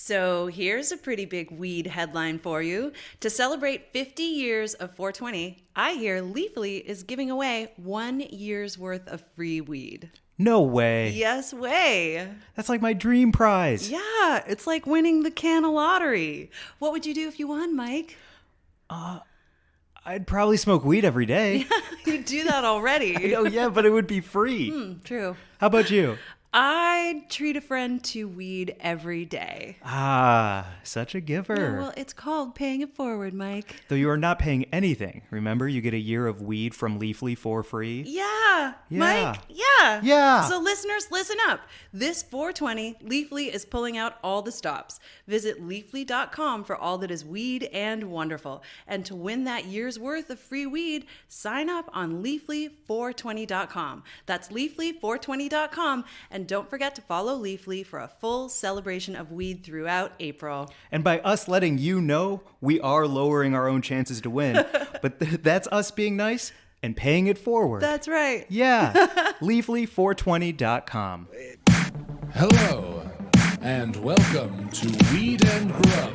So here's a pretty big weed headline for you. To celebrate 50 years of 420, I hear Leafly is giving away 1 year's worth of free weed. No way. Yes way. That's like my dream prize. Yeah, it's like winning the Canna lottery. What would you do if you won, Mike? I'd probably smoke weed every day. You do that already. Oh, yeah, but it would be free. True. How about you? I'd treat a friend to weed every day. Ah, such a giver. Yeah, well, it's called paying it forward, Mike. Though you are not paying anything. Remember, you get a year of weed from Leafly for free. Yeah, Mike. Yeah. Yeah. So listeners, listen up. This 420, Leafly is pulling out all the stops. Visit leafly.com for all that is weed and wonderful. And to win that year's worth of free weed, sign up on leafly420.com. That's leafly420.com. And don't forget to follow Leafly for a full celebration of weed throughout April. And by us letting you know, we are lowering our own chances to win. But that's us being nice and paying it forward. That's right. Yeah. Leafly420.com. Hello, and welcome to Weed and Grub.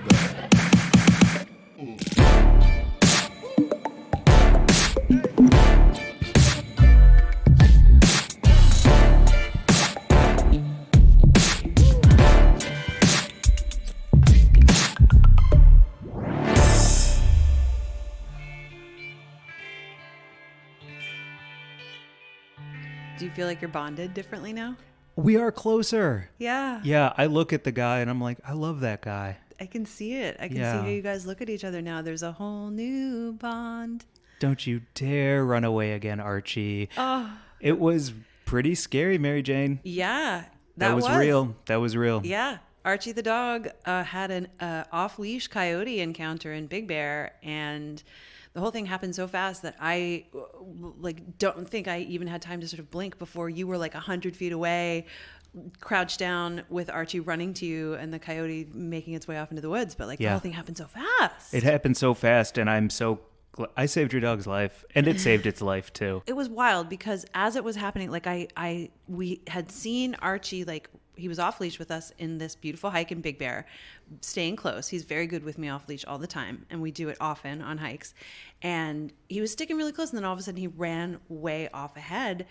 Do you feel like you're bonded differently now? We are closer. Yeah. Yeah, I look at the guy and I'm like, I love that guy. I can see it. I can Yeah. see how you guys look at each other now. There's a whole new bond. Don't you dare run away again, Archie. Oh. It was pretty scary, Mary Jane. Yeah. That was real. That was real. Yeah. Archie the dog had an off-leash coyote encounter in Big Bear, and the whole thing happened so fast that I don't think I even had time to sort of blink before you were like 100 feet away, crouched down with Archie running to you and the coyote making its way off into the woods. But the whole thing happened so fast. It happened so fast, and I'm so I saved your dog's life, and it saved its life too. It was wild because as it was happening, we had seen Archie, he was off leash with us in this beautiful hike in Big Bear, staying close. He's very good with me off leash all the time, and we do it often on hikes. And he was sticking really close, and then all of a sudden he ran way off ahead,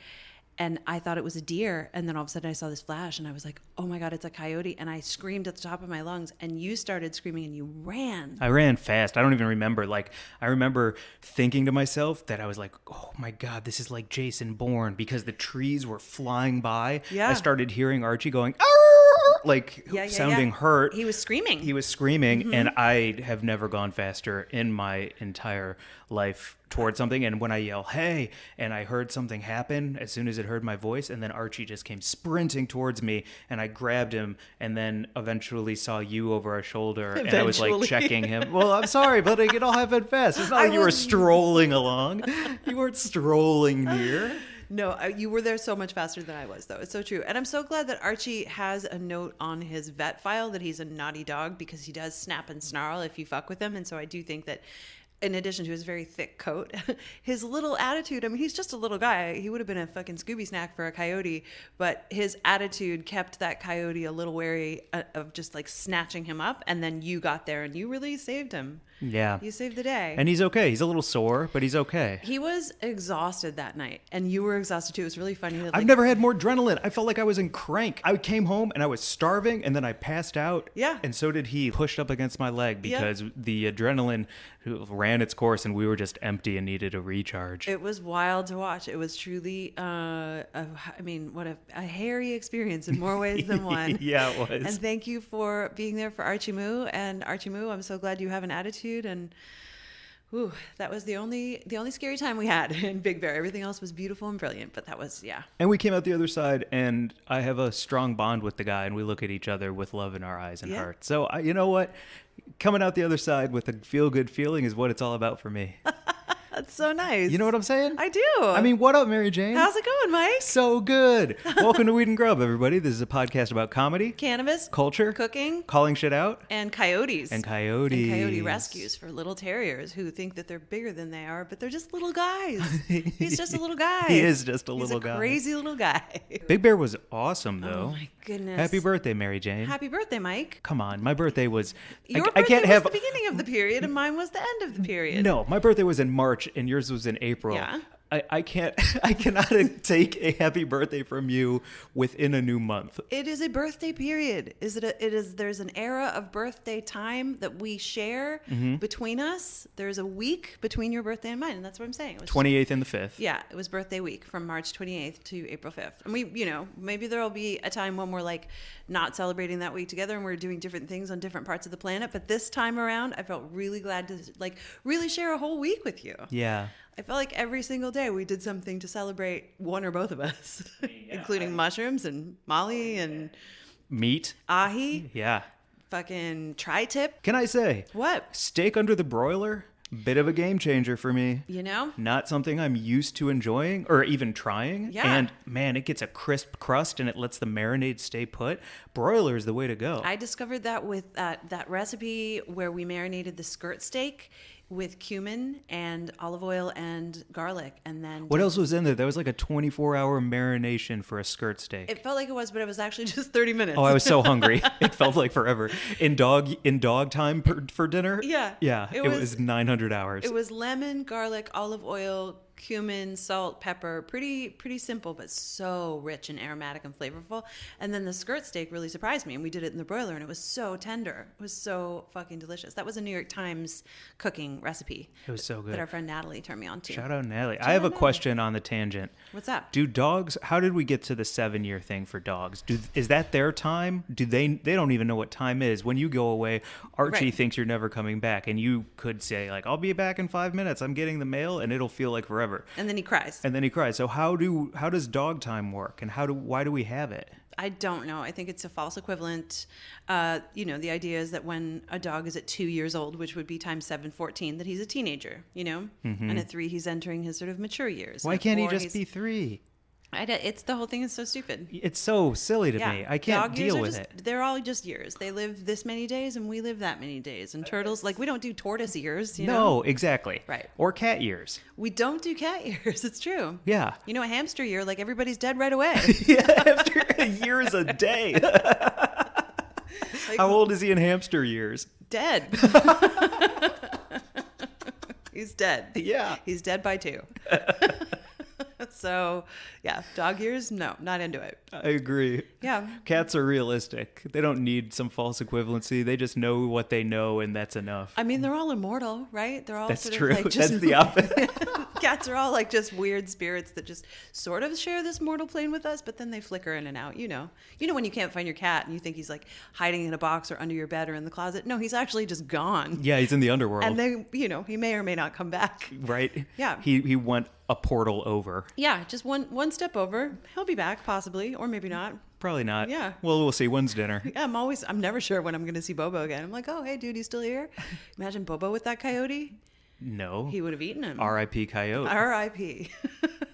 and I thought it was a deer. And then all of a sudden I saw this flash, and I was like, oh my God, it's a coyote. And I screamed at the top of my lungs, and you started screaming and you ran. I ran fast. I don't even remember. I remember thinking to myself that I was like, oh my God, this is like Jason Bourne, because the trees were flying by. Yeah. I started hearing Archie going, sounding hurt. He was screaming. Mm-hmm. And I have never gone faster in my entire life towards something. And when I yell, hey, and I heard something happen as soon as it heard my voice, and then Archie just came sprinting towards me, and I grabbed him, and then eventually saw you over our shoulder, and I was like checking him. Well, I'm sorry, but it all happened fast. It's not like you were strolling along. You weren't strolling near. No, you were there so much faster than I was, though. It's so true. And I'm so glad that Archie has a note on his vet file that he's a naughty dog, because he does snap and snarl if you fuck with him. And so I do think that in addition to his very thick coat, his little attitude, I mean, he's just a little guy. He would have been a fucking Scooby snack for a coyote, but his attitude kept that coyote a little wary of just snatching him up. And then you got there and you really saved him. Yeah. You saved the day. And he's okay. He's a little sore, but he's okay. He was exhausted that night, and you were exhausted too. It was really funny. I've never had more adrenaline. I felt like I was in crank. I came home and I was starving, and then I passed out. Yeah. And so did he. Pushed up against my leg because the adrenaline ran its course, and we were just empty and needed a recharge. It was wild to watch. It was truly, what a hairy experience in more ways than one. Yeah, it was. And thank you for being there for Archie Moo. And Archie Moo, I'm so glad you have an attitude. And that was the only scary time we had in Big Bear. Everything else was beautiful and brilliant, but that was, yeah. And we came out the other side, and I have a strong bond with the guy, and we look at each other with love in our eyes and heart. So you know what? Coming out the other side with a feel-good feeling is what it's all about for me. That's so nice. You know what I'm saying? I do. I mean, what up, Mary Jane? How's it going, Mike? So good. Welcome to Weed and Grub, everybody. This is a podcast about comedy, Cannabis, culture, cooking, calling shit out, and coyotes. and coyotes. And coyote rescues for little terriers who think that they're bigger than they are, but they're just little guys. He's just a little guy. He is just a He's little a guy. crazy little guy. Big Bear was awesome, though. Oh my goodness. Happy birthday, Mary Jane. Happy birthday, Mike. Come on, my birthday was. Your I birthday can't was have. the beginning of the period, and mine was the end of the period. No, my birthday was in March, and yours was in April. Yeah. I can't. I cannot take a happy birthday from you within a new month. It is a birthday period. There's an era of birthday time that we share between us. There's a week between your birthday and mine, and that's what I'm saying. It was 28th and the 5th. Yeah, it was birthday week from March 28th to April 5th. And we, maybe there'll be a time when we're like not celebrating that week together and we're doing different things on different parts of the planet. But this time around, I felt really glad to like really share a whole week with you. Yeah. I felt like every single day we did something to celebrate one or both of us, including mushrooms and Molly and Meat. ahi, Yeah. fucking tri-tip. Can I say? What? Steak under the broiler? Bit of a game changer for me. You know? Not something I'm used to enjoying or even trying. Yeah. And man, it gets a crisp crust and it lets the marinade stay put. Broiler is the way to go. I discovered that with that recipe where we marinated the skirt steak with cumin and olive oil and garlic, and then What else was in there? There was like a 24-hour marination for a skirt steak. it felt like it was, but it was actually just 30 minutes. Oh, I was so hungry. It felt like forever. In dog time for dinner? Yeah. Yeah. It It was- was 900 hours. It was lemon, garlic, olive oil, cumin, salt, pepper. Pretty simple, but so rich and aromatic and flavorful. And then the skirt steak really surprised me, and we did it in the broiler, and it was so tender. It was so fucking delicious. That was a New York Times cooking recipe. It was so good. That our friend Natalie turned me on to. Shout out Natalie. I have a out Natalie. question on the tangent. What's up? Do dogs, how did we get to the 7-year thing for dogs? Is that their time? Do they don't even know what time is. When you go away, Archie Right. thinks you're never coming back, and you could say like, I'll be back in 5 minutes. I'm getting the mail, and it'll feel like forever. And then he cries. And then he cries. So how does dog time work, and why do we have it? I don't know. I think it's a false equivalent. The idea is that when a dog is at 2 years old, which would be times 7, 14, that he's a teenager, And at 3, he's entering his sort of mature years. Why And at can't he 4, just he's- be 3? It's the whole thing is so stupid. It's so silly to me. I can't Dog years deal are with just, it. They're all just years. They live this many days and we live that many days. And turtles, like we don't do tortoise years, you know? No, exactly. Right. Or cat years. We don't do cat years. It's true. Yeah. You know, a hamster year, like everybody's dead right away. Yeah, after a year is a day. Like, How old is he in hamster years? Dead. He's dead. Yeah. He's dead by 2. So, yeah, dog years, no, not into it. I agree. Yeah. Cats are realistic. They don't need some false equivalency. They just know what they know, and that's enough. I mean, they're all immortal, right? They're all That's sort true. of like just That's the opposite. cats are all like just weird spirits that just sort of share this mortal plane with us, but then they flicker in and out. You know when you can't find your cat and you think he's like hiding in a box or under your bed or in the closet. No, he's actually just gone. Yeah, he's in the underworld. And they, he may or may not come back. right? Yeah. He went a portal over. Yeah, just one step over. He'll be back possibly, or maybe not. Probably not. Yeah. Well, we'll see. When's dinner? Yeah, I'm never sure when I'm going to see Bobo again. I'm like, oh, hey, dude, he's still here. Imagine Bobo with that coyote. No. He would have eaten him. R.I.P. Coyote. R.I.P.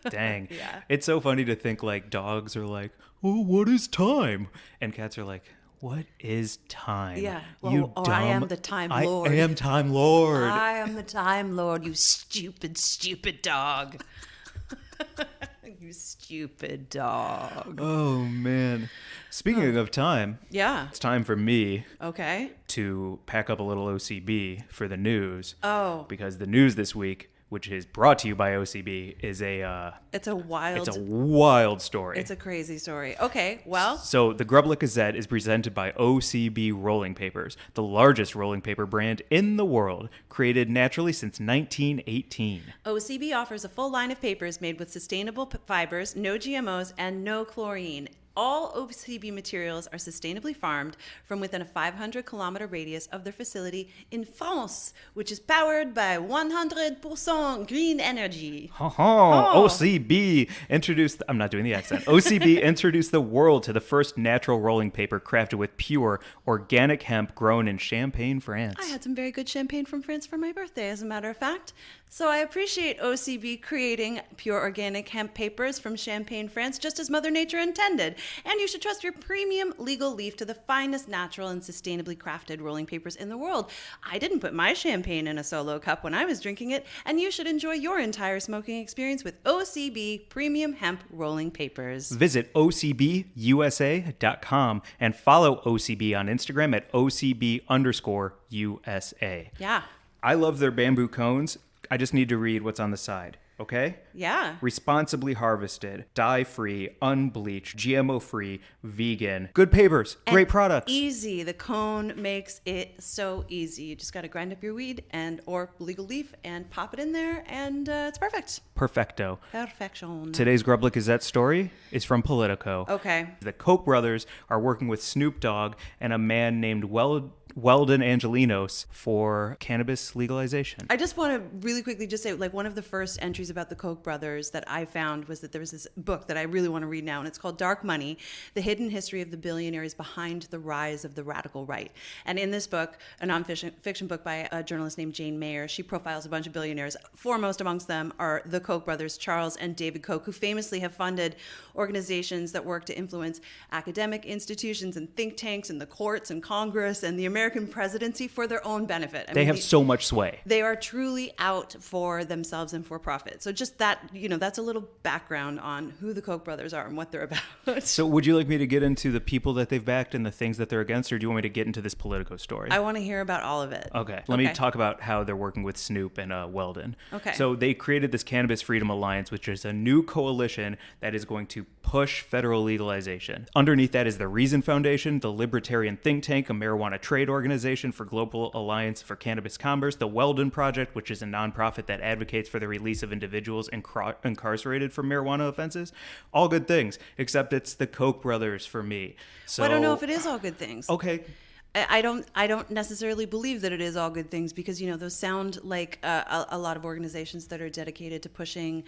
Dang. Yeah. It's so funny to think like dogs are like, oh, what is time? And cats are like, what is time? Yeah. You Well, I am dumb- the time I lord. am time lord. I am the time lord, you stupid, stupid dog. You stupid dog. Oh, man. Speaking of time, Yeah. it's time for me Okay. to pack up a little OCB for the news. Oh, Because the news this week, which is brought to you by OCB, is it's a wild. it's a wild story. It's a crazy story. Okay. Well. So the Grub LAKEGRADE is presented by OCB Rolling Papers, the largest rolling paper brand in the world, created naturally since 1918. OCB offers a full line of papers made with sustainable fibers, no GMOs, and no chlorine. All OCB materials are sustainably farmed from within a 500-kilometer radius of their facility in France, which is powered by 100% green energy. OCB introduced, I'm not doing the accent. OCB introduced the world to the first natural rolling paper crafted with pure organic hemp grown in Champagne, France. I had some very good champagne from France for my birthday, as a matter of fact. So I appreciate OCB creating pure organic hemp papers from Champagne, France, just as Mother Nature intended. And you should trust your premium legal leaf to the finest natural and sustainably crafted rolling papers in the world. I didn't put my champagne in a solo cup when I was drinking it, and you should enjoy your entire smoking experience with OCB premium hemp rolling papers. Visit OCBUSA.com and follow OCB on Instagram at OCB_USA. Yeah. I love their bamboo cones. I just need to read what's on the side, okay? Yeah. Responsibly harvested, dye-free, unbleached, GMO-free, vegan. Good papers, great products. Easy. The cone makes it so easy. You just got to grind up your weed or legal leaf and pop it in there, and it's perfect. Perfecto. Perfection. Today's Grub Gazette story is from Politico. Okay. The Koch brothers are working with Snoop Dogg and a man named Weldon Angelinos for cannabis legalization. I just want to really quickly just say, like, one of the first entries about the Koch brothers that I found was that there was this book that I really want to read now, and it's called Dark Money, The Hidden History of the Billionaires Behind the Rise of the Radical Right. And in this book, a nonfiction book by a journalist named Jane Mayer, she profiles a bunch of billionaires. Foremost amongst them are the Koch brothers, Charles and David Koch, who famously have funded organizations that work to influence academic institutions and think tanks and the courts and Congress and the American presidency for their own benefit. They have so much sway. They are truly out for themselves and for profit. So just that, that's a little background on who the Koch brothers are and what they're about. So would you like me to get into the people that they've backed and the things that they're against, or do you want me to get into this Politico story? I want to hear about all of it. Okay. Let me talk about how they're working with Snoop and Weldon. Okay. So they created this Cannabis Freedom Alliance, which is a new coalition that is going to push federal legalization. Underneath that is the Reason Foundation, the Libertarian Think Tank, a marijuana trade organization for Global Alliance for Cannabis Commerce, the Weldon Project, which is a nonprofit that advocates for the release of individuals incarcerated for marijuana offenses. All good things, except it's the Koch brothers for me. So Well, I don't know if it is all good things. Okay. I don't necessarily believe that it is all good things because, those sound like a lot of organizations that are dedicated to pushing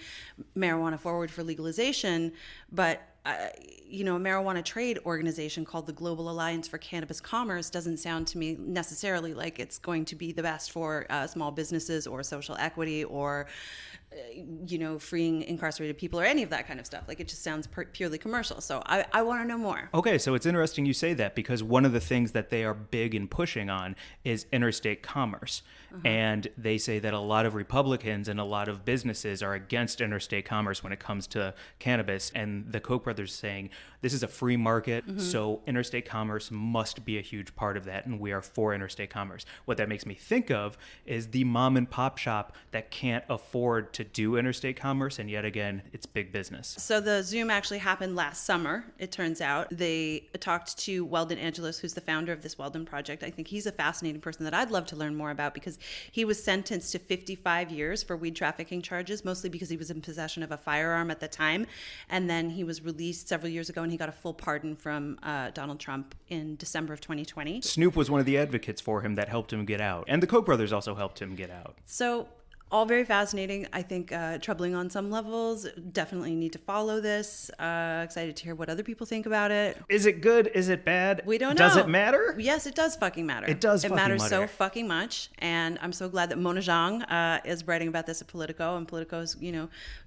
marijuana forward for legalization. But, a marijuana trade organization called the Global Alliance for Cannabis Commerce doesn't sound to me necessarily like it's going to be the best for small businesses or social equity or freeing incarcerated people or any of that kind of stuff. Like, it just sounds purely commercial. So I want to know more. Okay, so it's interesting you say that because one of the things that they are big in pushing on is interstate commerce. And they say that a lot of Republicans and a lot of businesses are against interstate commerce when it comes to cannabis. And the Koch brothers saying this is a free market, so interstate commerce must be a huge part of that. And we are for interstate commerce. What that makes me think of is the mom and pop shop that can't afford to do interstate commerce, and yet again, it's big business. So the Zoom actually happened last summer, it turns out. They talked to Weldon Angelos, who's the founder of this Weldon Project. I think he's a fascinating person that I'd love to learn more about because he was sentenced to 55 years for weed trafficking charges, mostly because he was in possession of a firearm at the time. And then he was released several years ago, and he got a full pardon from Donald Trump in December of 2020. Snoop was one of the advocates for him that helped him get out. And the Koch brothers also helped him get out. So all very fascinating. I think troubling on some levels. Definitely need to follow this. Excited to hear what other people think about it. Is it good? Is it bad? We don't know. Does it matter? Yes, it does fucking matter. It does fucking matters matter. so fucking much. And I'm so glad that Mona Zhang is writing about this at Politico. And Politico's,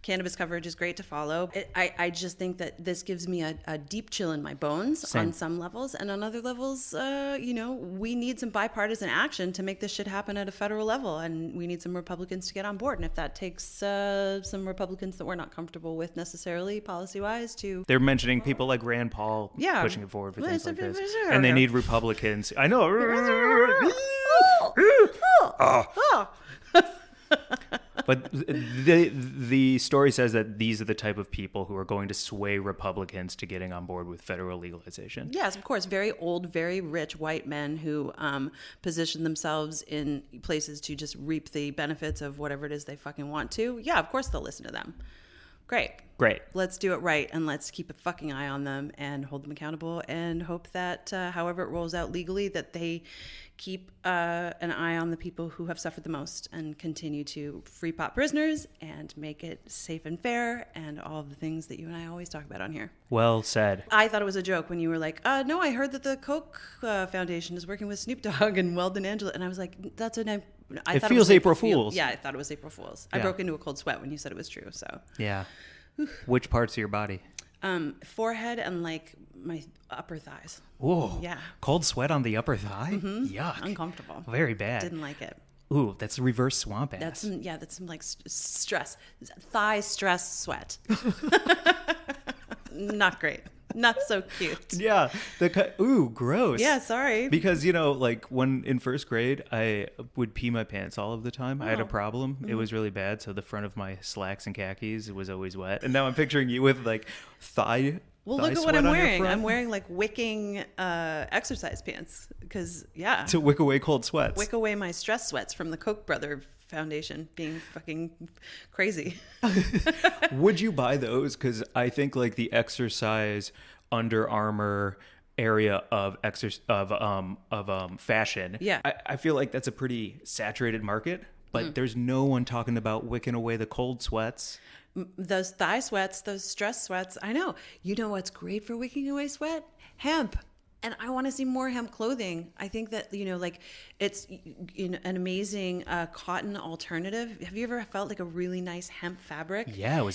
cannabis coverage is great to follow. I just think that this gives me a deep chill in my bones on some levels. And on other levels, we need some bipartisan action to make this shit happen at a federal level. And we need some Republicans to get on board. And if that takes some Republicans that we're not comfortable with necessarily policy-wise to... They're mentioning people like Rand Paul pushing it forward for things like this. Sure. And they need Republicans. I know. But the story says that these are the type of people who are going to sway Republicans to getting on board with federal legalization. Yes, of course. Very old, very rich white men who position themselves in places to just reap the benefits of whatever it is they fucking want to. Yeah, of course they'll listen to them. Great. Great. Let's do it right, and let's keep a fucking eye on them and hold them accountable, and hope that however it rolls out legally, that they keep an eye on the people who have suffered the most and continue to free pot prisoners and make it safe and fair and all of the things that you and I always talk about on here. Well said. I thought it was a joke when you were like, no, I heard that the Coke Foundation is working with Snoop Dogg and Weldon Angela. And I was like, that's a name. It feels April Fool's. Yeah, I thought it was April Fool's. I Yeah. broke into a cold sweat when you said it was true. So Yeah. Which parts of your body? forehead and like my upper thighs. Whoa. Yeah. Cold sweat on the upper thigh? Yuck. Uncomfortable. Very bad. Didn't like it. Ooh, that's reverse swamp ass. That's some like stress, thigh stress sweat. Not great. Not so cute. Yeah. Ooh, gross. Yeah, sorry. Because, like when in first grade, I would pee my pants all of the time. I had a problem. It was really bad. So the front of my slacks and khakis was always wet. And now I'm picturing you with like thigh. Well, thigh look at sweat what I'm on your wearing. front I'm wearing like wicking exercise pants because, yeah, to wick away cold sweats. wick away my stress sweats from the Koch brother Foundation being fucking crazy. Would you buy those? Because I think like the exercise Under Armour area of fashion. Yeah. I feel like that's a pretty saturated market, but there's no one talking about wicking away the cold sweats. Those thigh sweats, those stress sweats. I know. You know what's great for wicking away sweat? Hemp. And I want to see more hemp clothing. I think that, like it's an amazing cotton alternative. Have you ever felt like a really nice hemp fabric? Yeah,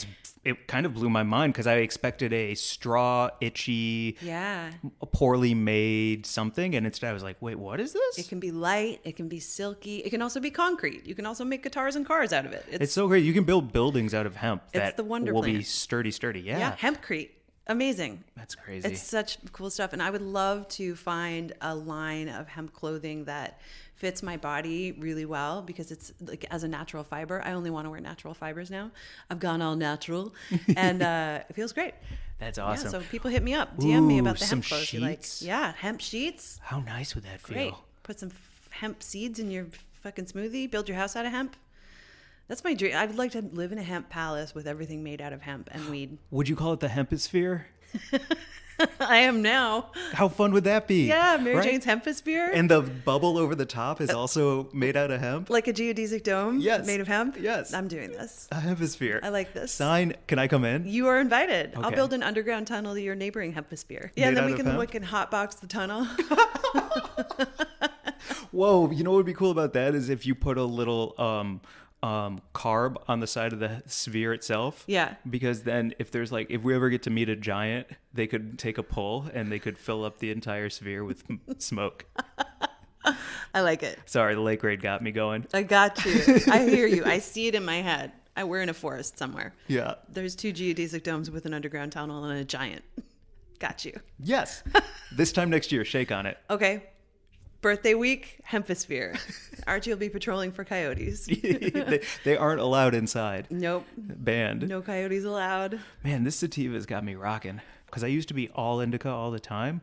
it kind of blew my mind because I expected a straw, itchy, Yeah. poorly made something. And instead I was like, wait, what is this? It can be light. It can be silky. It can also be concrete. You can also make guitars and cars out of it. It's so great. You can build buildings out of hemp that the wonder will be plant. sturdy. Yeah. Yeah, hempcrete. Amazing. That's crazy. It's such cool stuff. And I would love to find a line of hemp clothing that fits my body really well because it's like as a natural fiber. I only want to wear natural fibers now. I've gone all natural and it feels great. That's awesome. Yeah, so people hit me up, DM me about the some hemp clothes you like. sheets? Yeah, hemp sheets. How nice would that feel? Great. Put some hemp seeds in your fucking smoothie. Build your house out of hemp. That's my dream. I'd like to live in a hemp palace with everything made out of hemp and weed. Would you call it the hemposphere? I am now. How fun would that be? Yeah, Mary Right? Jane's hemposphere. And the bubble over the top is also made out of hemp? Like a geodesic dome Yes. made of hemp? Yes. I'm doing this. A hemposphere. I like this. Sign. Can I come in? You are invited. I'll Okay. build an underground tunnel to your neighboring hemposphere. Yeah, and Made then out we of can hemp? hotbox the tunnel. Whoa, you know what would be cool about that is if you put a little carb on the side of the sphere itself. Yeah. Because then if we ever get to meet a giant, they could take a pull and they could fill up the entire sphere with smoke. I like it. Sorry, the LAKEGRADE got me going. I got you. I hear you. I see it in my head. We're in a forest somewhere. Yeah. There's 2 geodesic domes with an underground tunnel and a giant. Got you. Yes. This time next year, shake on it. Okay. Birthday week, hemposphere. Archie will be patrolling for coyotes. they aren't allowed inside. Nope. Banned. No coyotes allowed. Man, this sativa's got me rocking. Because I used to be all indica all the time.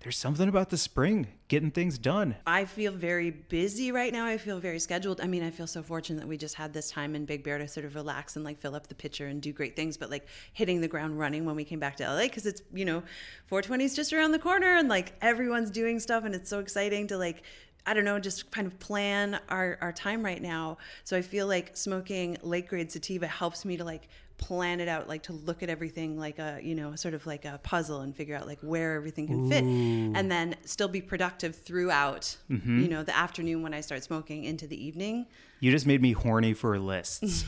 There's something about the spring, getting things done. I feel very busy right now. I feel very scheduled. I mean, I feel so fortunate that we just had this time in Big Bear to sort of relax and like fill up the pitcher and do great things, but like hitting the ground running when we came back to LA because it's, 420 is just around the corner and like everyone's doing stuff and it's so exciting to like, I don't know, just kind of plan our time right now. So I feel like smoking LAKEGRADE sativa helps me to like plan it out, like to look at everything like a, sort of like a puzzle and figure out like where everything can fit and then still be productive throughout, the afternoon when I start smoking into the evening. You just made me horny for lists.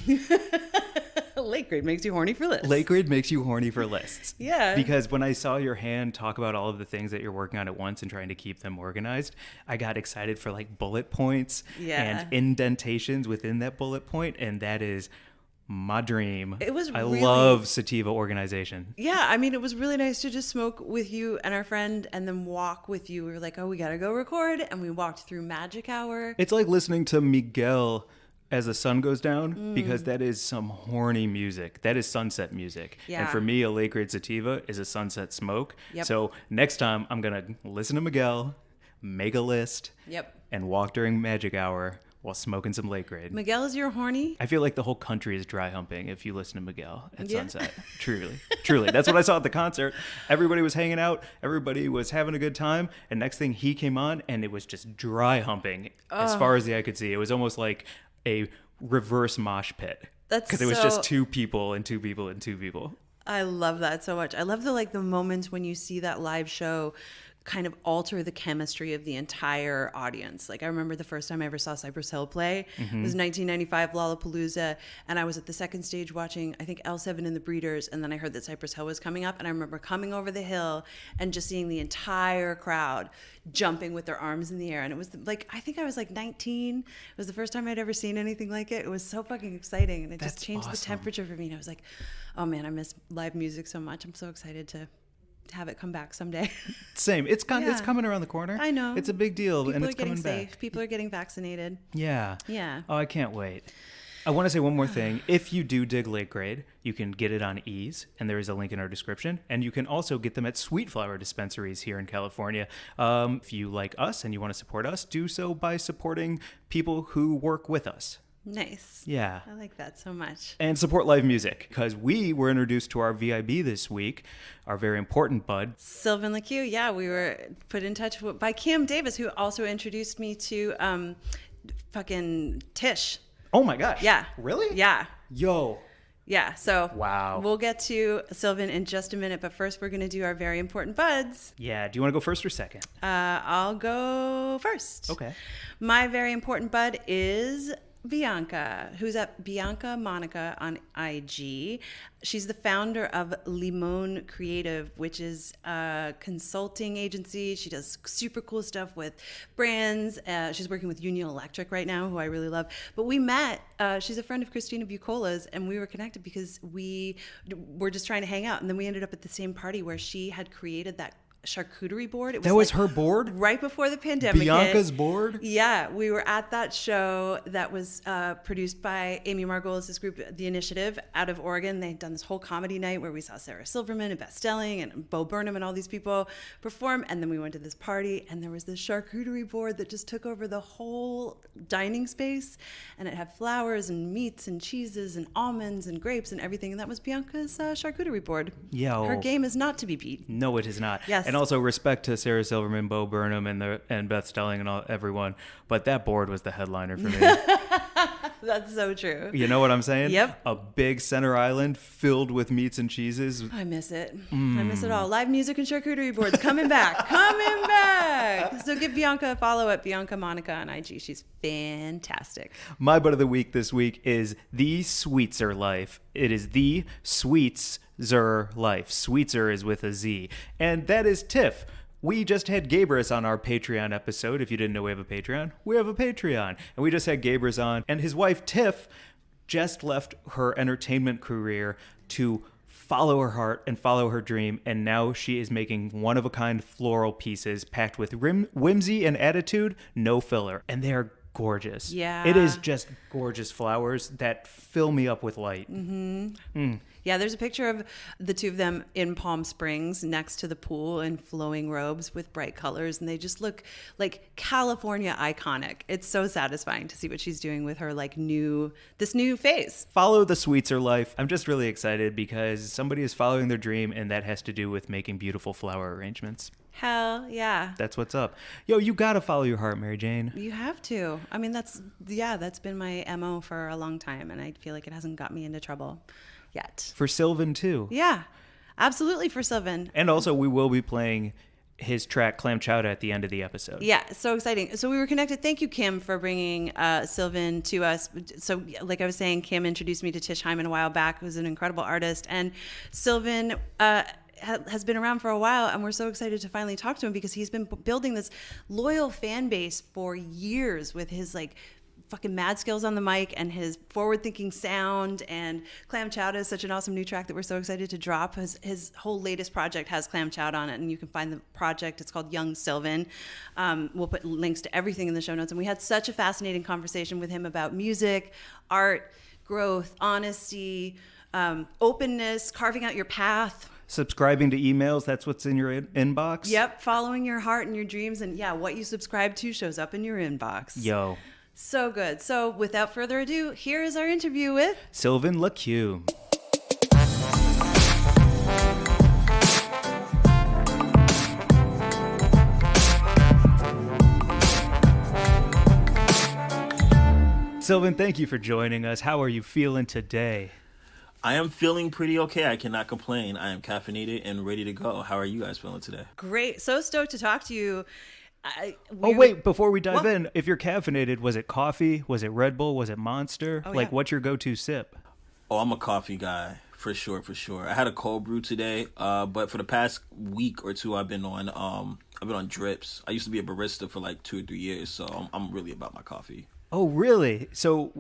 LAKEGRADE makes you horny for lists. LAKEGRADE makes you horny for lists. Yeah. Because when I saw your hand talk about all of the things that you're working on at once and trying to keep them organized, I got excited for like bullet points and indentations within that bullet point, and that is my dream. I love sativa organization. Yeah, I mean, it was really nice to just smoke with you and our friend and then walk with you. We were like, oh, we got to go record. And we walked through Magic Hour. It's like listening to Miguel as the sun goes down because that is some horny music. That is sunset music. Yeah. And for me, a LAKEGRADE sativa is a sunset smoke. Yep. So next time I'm going to listen to Miguel, make a list, Yep. and walk during Magic Hour while smoking some LAKEGRADE. Miguel, is your horny? I feel like the whole country is dry humping if you listen to Miguel at sunset. Truly. That's what I saw at the concert. Everybody was hanging out. Everybody was having a good time. And next thing he came on and it was just dry humping as far as the eye could see. It was almost like a reverse mosh pit. Because it was just two people and two people and two people. I love that so much. I love the moments when you see that live show kind of alter the chemistry of the entire audience. Like I remember the first time I ever saw Cypress Hill play. It was 1995 Lollapalooza, and I was at the second stage watching, I think, L7 and the Breeders, and then I heard that Cypress Hill was coming up, and I remember coming over the hill and just seeing the entire crowd jumping with their arms in the air. And it was like, I think I was like 19. It was the first time I'd ever seen anything like it. It was so fucking exciting, and it just changed the temperature for me. And I was like, oh man, I miss live music so much. I'm so excited to have it come back someday. Same. It's coming around the corner. I know. It's a big deal. People and it's are getting coming safe. back. People are getting vaccinated. Yeah. Oh, I can't wait. I want to say one more thing. If you do dig LAKEGRADE, you can get it on Eaze, and there is a link in our description. And you can also get them at Sweet Flower dispensaries here in California. If you like us and you want to support us, do so by supporting people who work with us. Nice. Yeah. I like that so much. And support live music, because we were introduced to our VIB this week, our very important bud. Sylvan LaCue. Yeah, we were put in touch by Kim Davis, who also introduced me to fucking Tish. Oh my gosh. Yeah. Really? Yeah. Yo. Yeah, so wow. We'll get to Sylvan in just a minute, but first we're going to do our very important buds. Yeah, do you want to go first or second? I'll go first. Okay. My very important bud is Bianca, who's at Bianca Monica on IG. She's the founder of Limon Creative, which is a consulting agency. She does super cool stuff with brands. She's working with Union Electric right now, who I really love. But we met, she's a friend of Christina Bucola's, and we were connected because we were just trying to hang out. And then we ended up at the same party where she had created that charcuterie board. It was that was her board? Right before the pandemic. Bianca's board? Yeah, we were at that show that was produced by Amy Margolis' group, The Initiative, out of Oregon. They had done this whole comedy night where we saw Sarah Silverman and Beth Stelling and Bo Burnham and all these people perform. And then we went to this party, and there was this charcuterie board that just took over the whole dining space. And it had flowers and meats and cheeses and almonds and grapes and everything. And that was Bianca's charcuterie board. Yo. Her game is not to be beat. No, it is not. Yes. And also respect to Sarah Silverman, Bo Burnham, and Beth Stelling and everyone. But that board was the headliner for me. That's so true. You know what I'm saying? Yep. A big center island filled with meats and cheeses. I miss it. I miss it all. Live music and charcuterie boards coming back. Coming back. So give Bianca a follow at Bianca Monica on IG. She's fantastic. My bud of the week this week is The Sweetser Life. It is The Sweetser Life. Sweetser is with a Z. And that is Tiff. We just had Gabrus on our Patreon episode. If you didn't know we have a Patreon, we have a Patreon. And we just had Gabrus on. And his wife, Tiff, just left her entertainment career to follow her heart and follow her dream. And now she is making one-of-a-kind floral pieces packed with whimsy and attitude, no filler. And they are gorgeous. Yeah. It is just gorgeous flowers that fill me up with light. Yeah, there's a picture of the two of them in Palm Springs next to the pool in flowing robes with bright colors, and they just look like California iconic. It's so satisfying to see what she's doing with her this new phase. Follow the Sweetser Life. I'm just really excited because somebody is following their dream, and that has to do with making beautiful flower arrangements. Hell yeah. That's what's up. Yo, you gotta follow your heart, Mary Jane. You have to. I mean, that's been my MO for a long time, and I feel like it hasn't got me into trouble yet. For Sylvan too. Yeah, absolutely, for Sylvan. And also we will be playing his track Clam Chowda at the end of the episode. Yeah, so exciting. So we were connected. Thank you, Kim, for bringing Sylvan to us. So like I was saying, Kim introduced me to Tish Hyman a while back, who's an incredible artist. And Sylvan has been around for a while, and we're so excited to finally talk to him because he's been building this loyal fan base for years with his fucking mad skills on the mic and his forward-thinking sound. And Clam Chowda is such an awesome new track that we're so excited to drop. His whole latest project has Clam Chowda on it, and you can find the project. It's called Young Sylvan. We'll put links to everything in the show notes. And we had such a fascinating conversation with him about music, art, growth, honesty, openness, carving out your path. Subscribing to emails, that's what's in your inbox? Yep, following your heart and your dreams. And yeah, what you subscribe to shows up in your inbox. Yo. So good. So without further ado, here is our interview with Sylvan LaCue. Sylvan, thank you for joining us. How are you feeling today? I am feeling pretty okay. I cannot complain. I am caffeinated and ready to go. How are you guys feeling today? great. So stoked to talk to you. Wait, before we dive in, if you're caffeinated, was it coffee? Was it Red Bull? Was it Monster? Oh, like, yeah. what's your go-to sip? Oh, I'm a coffee guy for sure. I had a cold brew today, but for the past week or two, I've been on drips. I used to be a barista for like 2 or 3 years, so I'm really about my coffee. Oh, really? So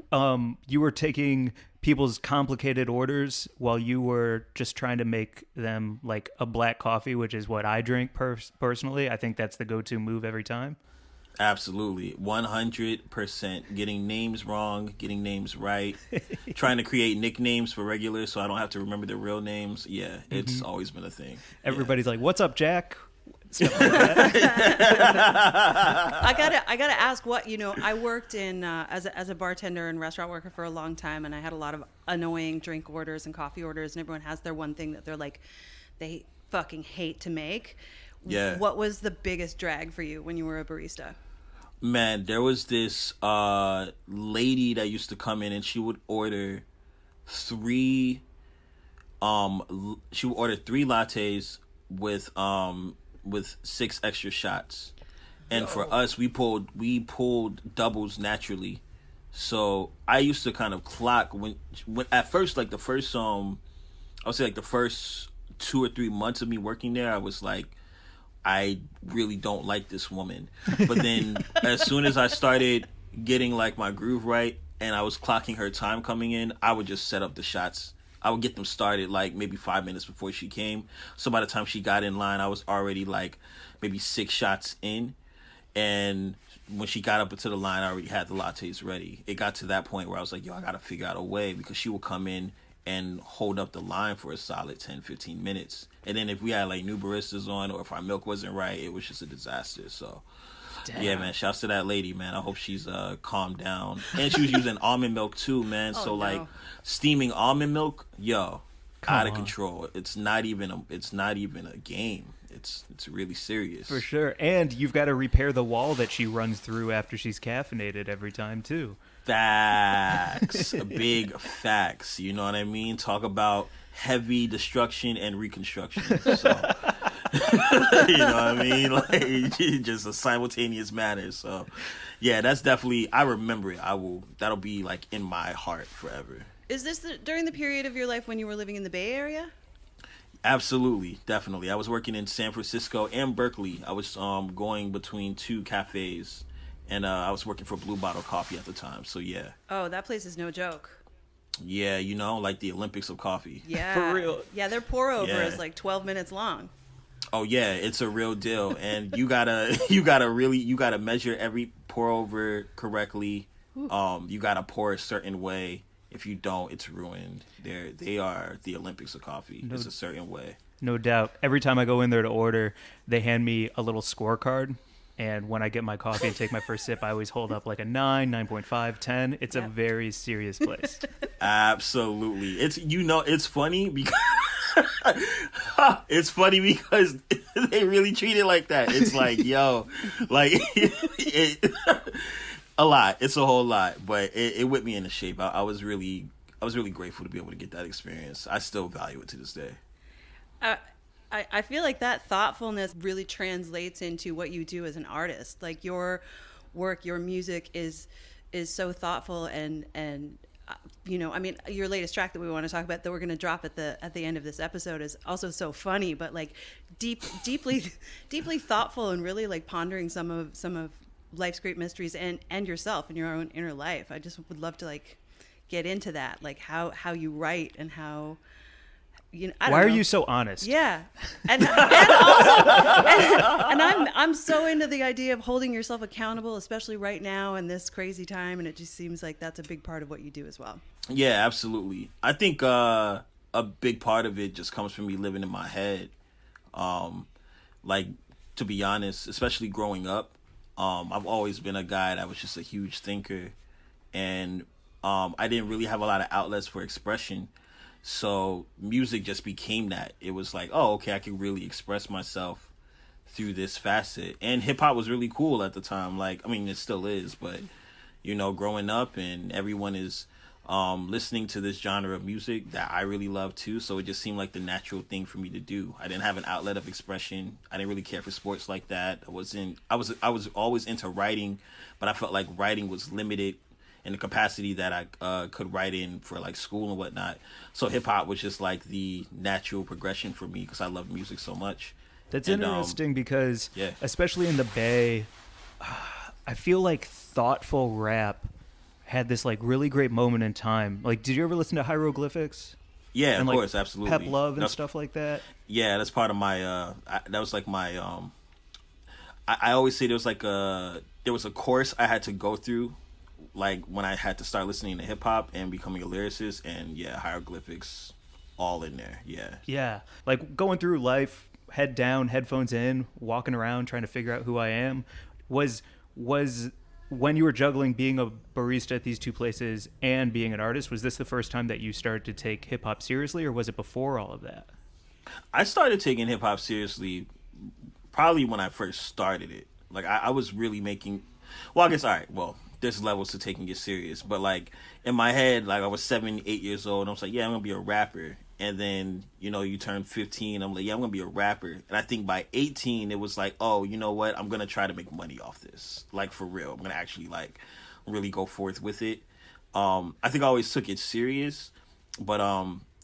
you were taking people's complicated orders while you were just trying to make them like a black coffee, which is what I drink personally. I think that's the go-to move every time. Absolutely. 100%. Getting names wrong, getting names right, trying to create nicknames for regulars so I don't have to remember their real names. Yeah, it's always been a thing. Everybody's like, "What's up, Jack?" I gotta ask I worked in as a bartender and restaurant worker for a long time, and I had a lot of annoying drink orders and coffee orders, and everyone has their one thing that they're like they fucking hate to make. Yeah. What was the biggest drag for you when you were a barista? Man, there was this lady that used to come in and she would order three lattes with 6 extra shots. And for us, we pulled doubles naturally. So I used to kind of clock when at first, like the first I would say like the first 2 or 3 months of me working there, I was like, I really don't like this woman. But then as soon as I started getting like my groove right and I was clocking her time coming in, I would just set up the shots. I would get them started like maybe 5 minutes before she came. So by the time she got in line, I was already like maybe 6 shots in. And when she got up into the line, I already had the lattes ready. It got to that point where I was like, yo, I got to figure out a way, because she would come in and hold up the line for a solid 10, 15 minutes. And then if we had like new baristas on, or if our milk wasn't right, it was just a disaster. So damn. Yeah, man, shouts to that lady, man. I hope she's calmed down. And she was using almond milk too, man. Oh, so no. like steaming almond milk, yo, out of on. control. It's not even a game. It's really serious. For sure. And you've got to repair the wall that she runs through after she's caffeinated every time too. Facts. Big facts. You know what I mean? Talk about heavy destruction and reconstruction. So, you know what I mean? Like, just a simultaneous manner. So, yeah, that's definitely, I remember it. That'll be like in my heart forever. Is this during the period of your life when you were living in the Bay Area? Absolutely, definitely. I was working in San Francisco and Berkeley. I was going between 2 cafes, and I was working for Blue Bottle Coffee at the time. So yeah. Oh, that place is no joke. Yeah, like the Olympics of coffee. Yeah, For real. Yeah, their pour over Yeah. is like 12 minutes long. Oh yeah, it's a real deal, and you gotta measure every pour over correctly. You gotta pour a certain way. If you don't, it's ruined. They are the Olympics of coffee. It's a certain way. No doubt. Every time I go in there to order, they hand me a little scorecard. And when I get my coffee and take my first sip, I always hold up like a 9, 9.5, 10. It's a very serious place. Absolutely. It's funny because they really treat it like that. It's like, yo, like a lot. It's a whole lot, but it whipped me into shape. I was really grateful to be able to get that experience. I still value it to this day. I feel like that thoughtfulness really translates into what you do as an artist. Like your work, your music is so thoughtful, and I mean, your latest track that we want to talk about that we're going to drop at the end of this episode is also so funny, but like deeply thoughtful, and really like pondering some of life's great mysteries and yourself and your own inner life. I just would love to like get into that, like how you write and how. Why are you so honest? Yeah, and also, and I'm so into the idea of holding yourself accountable, especially right now in this crazy time, and it just seems like that's a big part of what you do as well. Yeah, absolutely. I think a big part of it just comes from me living in my head. Like, to be honest, especially growing up, I've always been a guy that was just a huge thinker, and I didn't really have a lot of outlets for expression. So music just became that. It was like, oh, okay, I can really express myself through this facet. And hip hop was really cool at the time. Like, I mean, it still is, but you know, growing up and everyone is listening to this genre of music that I really love too. So it just seemed like the natural thing for me to do. I didn't have an outlet of expression. I didn't really care for sports like that. I was always into writing, but I felt like writing was limited in the capacity that I could write in for like school and whatnot. So hip hop was just like the natural progression for me because I love music so much. That's interesting because, yeah. especially in the Bay, I feel like thoughtful rap had this like really great moment in time. Like, did you ever listen to Hieroglyphics? Yeah, and, of like, course, absolutely. Pep Love and stuff like that. Yeah, that's part of my. That was like my. I always say there was a course I had to go through, like when I had to start listening to hip hop and becoming a lyricist, and yeah, Hieroglyphics, all in there. Yeah. Yeah, like going through life, head down, headphones in, walking around, trying to figure out who I am. Was when you were juggling being a barista at these two places and being an artist, was this the first time that you started to take hip hop seriously, or was it before all of that? I started taking hip hop seriously probably when I first started it. Like I was really making, well, I guess, all right, well, there's levels to taking it serious, but like in my head, like I was 7, 8 years old, and I was like, yeah, I'm gonna be a rapper. And then, you know, you turn 15, I'm like, yeah, I'm gonna be a rapper. And I think by 18, it was like, oh, you know what, I'm gonna try to make money off this, like for real. I'm gonna actually like really go forth with it. I think I always took it serious, but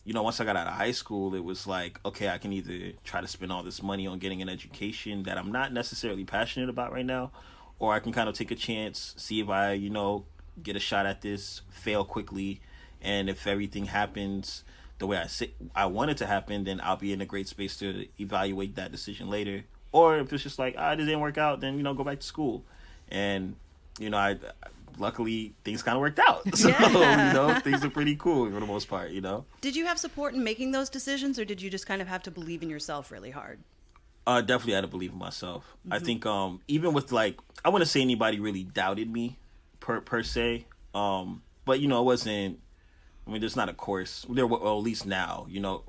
you know, once I got out of high school, it was like, okay, I can either try to spend all this money on getting an education that I'm not necessarily passionate about right now, or I can kind of take a chance, see if I, you know, get a shot at this, fail quickly, and if everything happens the way I want it to happen, then I'll be in a great space to evaluate that decision later. Or if it's just like, it didn't work out, then, you know, go back to school. And, you know, I luckily things kind of worked out. So, Yeah. you know, things are pretty cool for the most part, you know. Did you have support in making those decisions, or did you just kind of have to believe in yourself really hard? Definitely had to believe in myself. Mm-hmm. I think even with like, I wouldn't say anybody really doubted me per se. But, you know, it wasn't, I mean, there's not a course there, well, at least now, you know,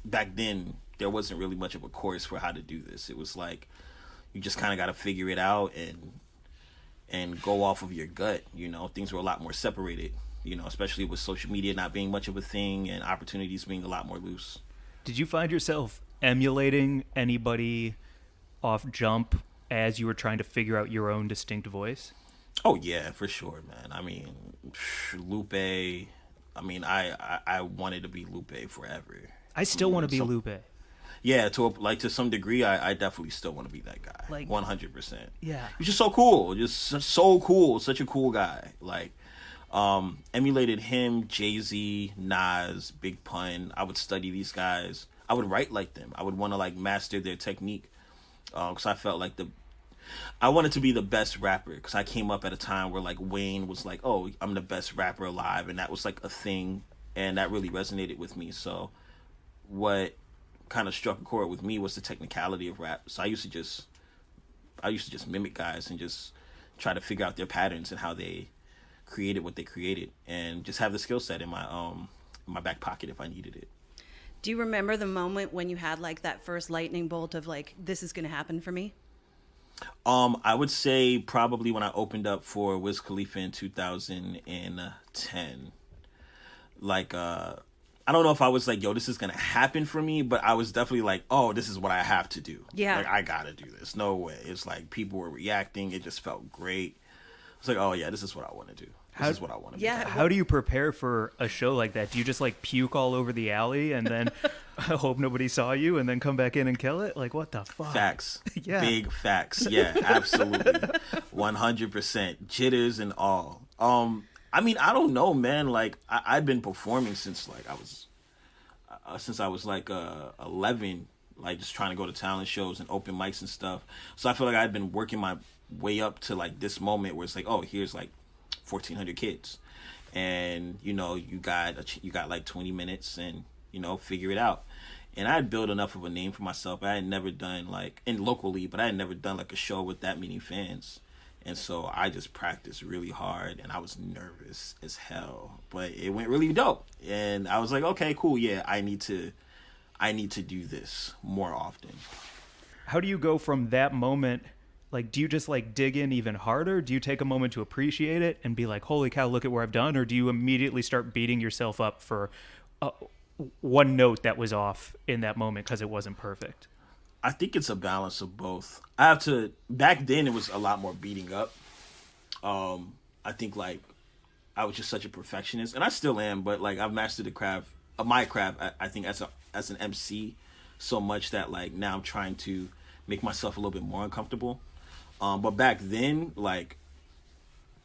back then there wasn't really much of a course for how to do this. It was like, you just kind of got to figure it out and go off of your gut. You know, things were a lot more separated, you know, especially with social media not being much of a thing and opportunities being a lot more loose. Did you find yourself emulating anybody off Jump as you were trying to figure out your own distinct voice? Oh yeah, for sure, man. I mean, Lupe, I mean, I wanted to be Lupe forever. I still want to be Lupe. Yeah, to some degree, I definitely still want to be that guy. Like 100%. Yeah. He's just so cool. Just so cool. Such a cool guy. Like, emulated him, Jay-Z, Nas, Big Pun. I would study these guys. I would write like them. I would want to like master their technique. Because I felt like I wanted to be the best rapper, because I came up at a time where like Wayne was like, oh, I'm the best rapper alive, and that was like a thing, and that really resonated with me. So what kind of struck a chord with me was the technicality of rap. So I used to just mimic guys and just try to figure out their patterns and how they created what they created, and just have the skill set in my back pocket if I needed it. Do you remember the moment when you had like that first lightning bolt of like, this is going to happen for me? I would say probably when I opened up for Wiz Khalifa in 2010. Like, I don't know if I was like, yo, this is going to happen for me, but I was definitely like, oh, this is what I have to do. Yeah. Like, I got to do this. No way. It's like people were reacting. It just felt great. It's like, oh, yeah, this is what I want to do. This is what I want to be. How do you prepare for a show like that? Do you just like puke all over the alley and then hope nobody saw you and then come back in and kill it? Like, what the fuck? Facts. Yeah. Big facts. Yeah, absolutely. 100%. Jitters and all. I mean, I don't know, man. Like, I've been performing since like I was like 11, like just trying to go to talent shows and open mics and stuff. So I feel like I've been working my way up to like this moment where it's like, oh, here's like 1,400 kids, and you know, you got like 20 minutes, and you know, figure it out. And I had built enough of a name for myself. I had never done locally, but I had never done like a show with that many fans. And so I just practiced really hard, and I was nervous as hell, but it went really dope. And I was like, okay, cool. Yeah, I need to do this more often. How do you go from that moment? Like, do you just like dig in even harder? Do you take a moment to appreciate it and be like, holy cow, look at where I've done? Or do you immediately start beating yourself up for one note that was off in that moment because it wasn't perfect? I think it's a balance of both. Back then it was a lot more beating up. I think like I was just such a perfectionist, and I still am, but like I've mastered my craft, I think as an MC so much that like now I'm trying to make myself a little bit more uncomfortable. But back then, like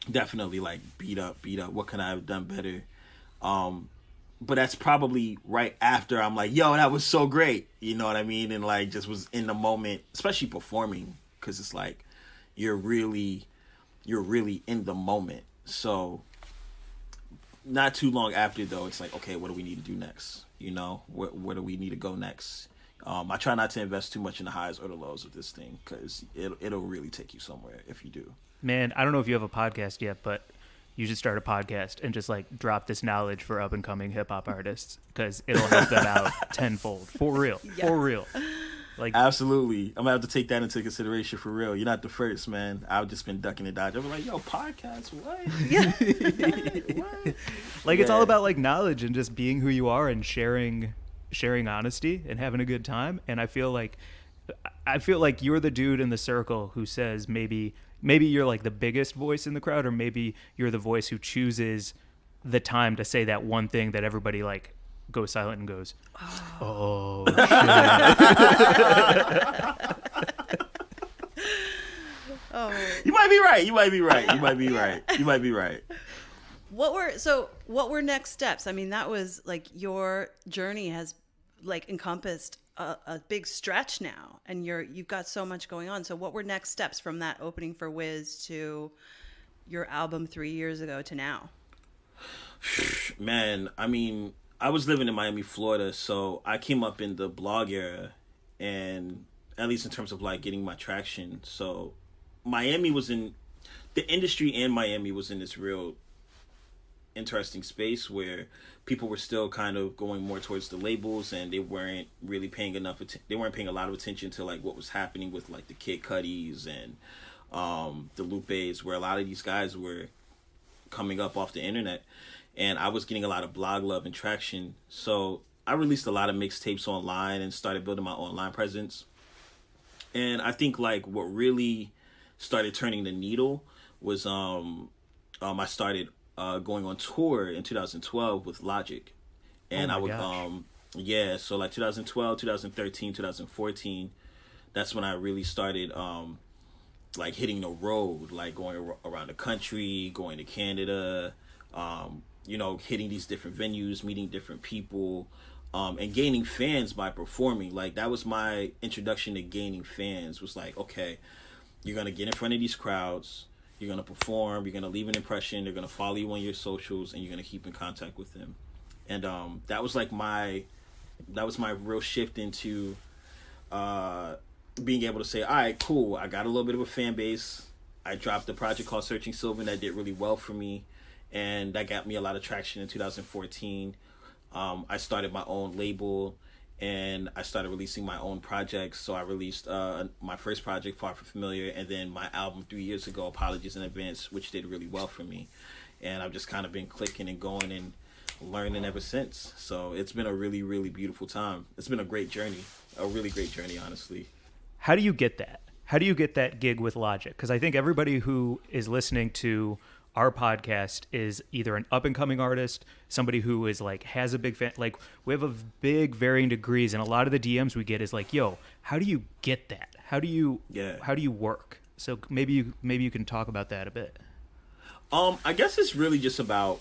definitely like beat up. What could I have done better? But that's probably right after I'm like, yo, that was so great. You know what I mean? And like just was in the moment, especially performing, because it's like you're really in the moment. So not too long after though, it's like, okay, what do we need to do next? You know, where do we need to go next? I try not to invest too much in the highs or the lows of this thing, because it'll really take you somewhere if you do. Man, I don't know if you have a podcast yet, but you should start a podcast and just like drop this knowledge for up and coming hip hop artists, because it'll help them out tenfold. For real. Yeah. For real. Like, absolutely. I'm gonna have to take that into consideration for real. You're not the first, man. I've just been ducking and dodging. I'm like, yo, podcast, what? Yeah. what? Like, it's all about like knowledge and just being who you are and sharing honesty and having a good time. And I feel like you're the dude in the circle who says maybe you're like the biggest voice in the crowd, or maybe you're the voice who chooses the time to say that one thing that everybody like goes silent and goes, oh shit. Oh. You might be right. What were next steps? I mean, that was like your journey has like encompassed a big stretch now, and you've got so much going on. So what were next steps from that opening for Wiz to your album 3 years ago to now? Man, I mean, I was living in Miami, Florida, so I came up in the blog era, and at least in terms of like getting my traction. So Miami was in the industry, and Miami was in this real interesting space where people were still kind of going more towards the labels, and they weren't really paying a lot of attention to like what was happening with like the Kid Cudis and the Lupes, where a lot of these guys were coming up off the internet, and I was getting a lot of blog love and traction. So I released a lot of mixtapes online and started building my online presence. And I think like what really started turning the needle was I started going on tour in 2012 with Logic. And I would so like 2012, 2013, 2014, that's when I really started like hitting the road, like going around the country, going to Canada, hitting these different venues, meeting different people, and gaining fans by performing. Like that was my introduction to gaining fans, was like, okay, you're going to get in front of these crowds, you're going to perform, you're going to leave an impression, they're going to follow you on your socials, and you're going to keep in contact with them. And that was my real shift into being able to say, all right, cool, I got a little bit of a fan base. I dropped a project called Searching Sylvan that did really well for me, and that got me a lot of traction in 2014. I started my own label, and I started releasing my own projects. So I released my first project, Far From Familiar, and then my album 3 years ago, Apologies in Advance, which did really well for me. And I've just kind of been clicking and going and learning ever since. So it's been a really, really beautiful time. It's been a great journey, a really great journey, honestly. How do you get that? How do you get that gig with Logic? Because I think everybody who is listening to our podcast is either an up-and-coming artist, somebody who is like has a big fan. Like we have a big varying degrees, and a lot of the DMs we get is like, "Yo, how do you get that? How do you work?" So maybe you can talk about that a bit. I guess it's really just about.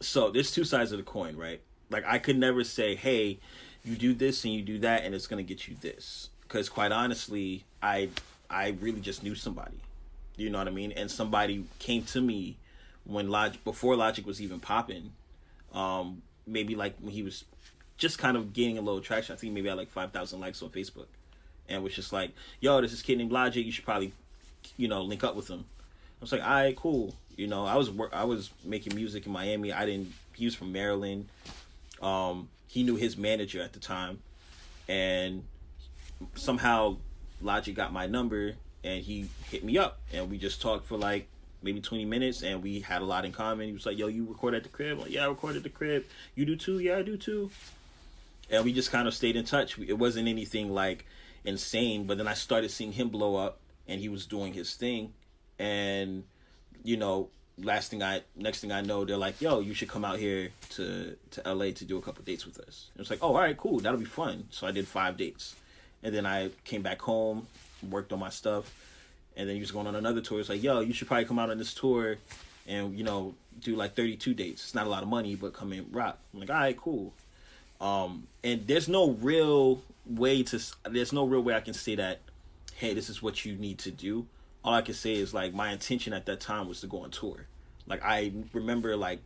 So there's two sides of the coin, right? Like I could never say, "Hey, you do this and you do that, and it's gonna get you this," because quite honestly, I really just knew somebody, you know what I mean? And somebody came to me before Logic was even popping, maybe like when he was just kind of gaining a little traction. I think maybe I had like 5,000 likes on Facebook, and was just like, yo, there's this kid named Logic, you should probably, you know, link up with him. I was like, all right, cool. You know, I was making music in Miami. He was from Maryland. He knew his manager at the time, and somehow Logic got my number, and he hit me up, and we just talked for like maybe 20 minutes, and we had a lot in common. He was like, yo, you record at the crib? I'm like, yeah, I record at the crib. You do too? Yeah, I do too. And we just kind of stayed in touch. It wasn't anything like insane, but then I started seeing him blow up, and he was doing his thing, and you know, next thing I know, they're like, yo, you should come out here to LA to do a couple dates with us. And it's like, oh, all right, cool, that'll be fun. So I did 5 dates, and then I came back home, worked on my stuff, and then he was going on another tour. It's like, yo, you should probably come out on this tour and, you know, do like 32 dates. It's not a lot of money, but come in, rock. I'm like, all right, cool. And there's no real way I can say that, hey, this is what you need to do. All I can say is, like, my intention at that time was to go on tour. Like, I remember, like,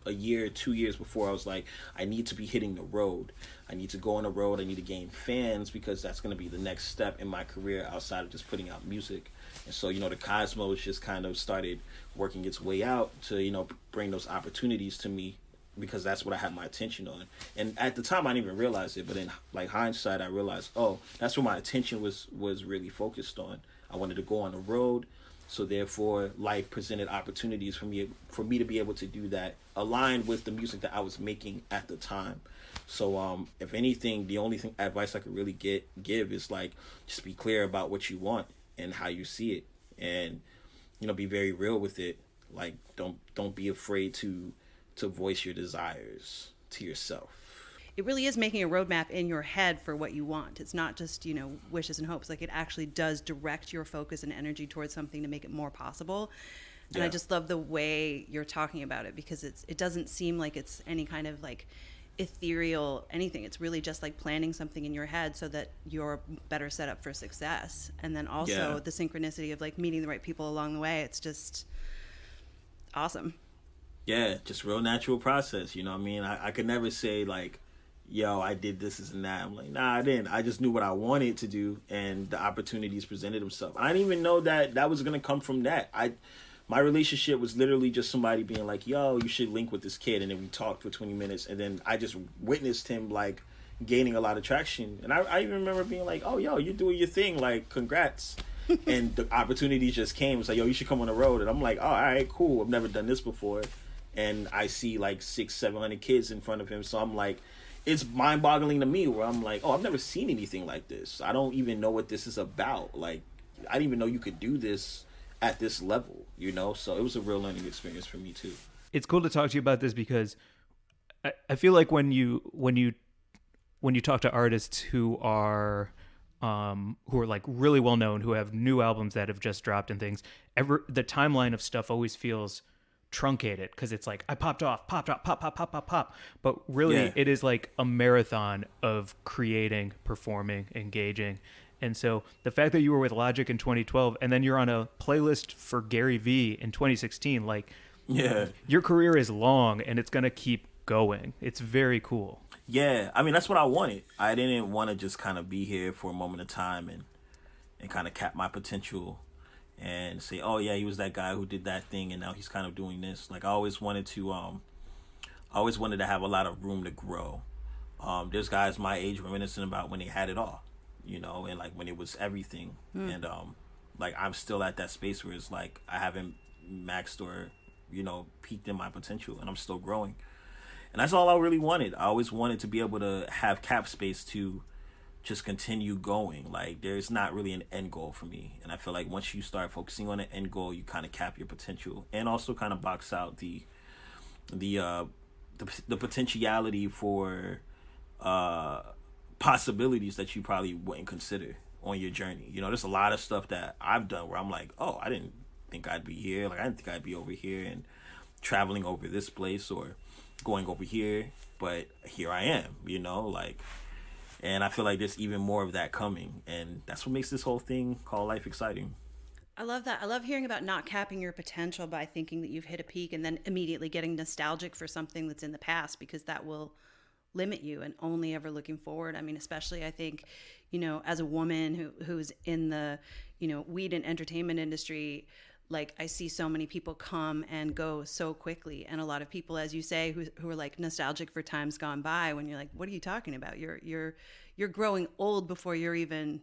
a year, 2 years before, I was like, I need to be hitting the road. I need to go on the road. I need to gain fans, because that's going to be the next step in my career outside of just putting out music. And so, you know, the Cosmos just kind of started working its way out to, you know, bring those opportunities to me, because that's what I had my attention on. And at the time, I didn't even realize it. But in, like, hindsight, I realized, oh, that's what my attention was really focused on. I wanted to go on the road, so therefore life presented opportunities for me to be able to do that, aligned with the music that I was making at the time. So if anything, the only advice I could really give is, like, just be clear about what you want and how you see it, and, you know, be very real with it. Like, don't be afraid to voice your desires to yourself. It really is making a roadmap in your head for what you want. It's not just, you know, wishes and hopes. Like, it actually does direct your focus and energy towards something to make it more possible. And Yeah. I just love the way you're talking about it, because it doesn't seem like it's any kind of like ethereal anything. It's really just like planning something in your head so that you're better set up for success. And then also the synchronicity of like meeting the right people along the way. It's just awesome. Yeah, just real natural process. You know what I mean? I could never say, like, yo, I did this and that. I'm like, nah, I didn't. I just knew what I wanted to do, and the opportunities presented themselves. I didn't even know that was going to come from that. My relationship was literally just somebody being like, yo, you should link with this kid. And then we talked for 20 minutes, and then I just witnessed him, like, gaining a lot of traction. And I even remember being like, oh, yo, you're doing your thing. Like, congrats. And the opportunities just came. It's like, yo, you should come on the road. And I'm like, oh, all right, cool. I've never done this before. And I see like 600-700 kids in front of him. So I'm like, it's mind-boggling to me, where I'm like, oh, I've never seen anything like this. I don't even know what this is about. Like, I didn't even know you could do this at this level, you know? So it was a real learning experience for me too. It's cool to talk to you about this, because I feel like when you talk to artists who are like really well known, who have new albums that have just dropped and things, the timeline of stuff always feels truncated, because it's like, I popped off, pop. But really, it is like a marathon of creating, performing, engaging. And so the fact that you were with Logic in 2012, and then you're on a playlist for Gary Vee in 2016, like, your career is long, and it's going to keep going. It's very cool. Yeah, I mean, that's what I wanted. I didn't want to just kind of be here for a moment of time and kind of cap my potential and say, oh yeah, he was that guy who did that thing, and now he's kind of doing this. Like, I always wanted to have a lot of room to grow. There's guys my age reminiscing about when they had it all, you know, and like when it was everything. And like, I'm still at that space where it's like, I haven't maxed or, you know, peaked in my potential, and I'm still growing. And that's all I really wanted. I always wanted to be able to have cap space to just continue going. Like, there's not really an end goal for me. And I feel like once you start focusing on an end goal, you kind of cap your potential, and also kind of box out the potentiality for possibilities that you probably wouldn't consider on your journey. You know, there's a lot of stuff that I've done where I'm like, oh, I didn't think I'd be here. Like, I didn't think I'd be over here and traveling over this place or going over here, but here I am, you know, like. And I feel like there's even more of that coming. And that's what makes this whole thing called life exciting. I love that. I love hearing about not capping your potential by thinking that you've hit a peak and then immediately getting nostalgic for something that's in the past, because that will limit you, and only ever looking forward. I mean, especially I think, as a woman who's in the, weed and entertainment industry, like I see so many people come and go so quickly, and a lot of people, as you say, who are like nostalgic for times gone by, when you're like, what are you talking about? You're growing old before you're even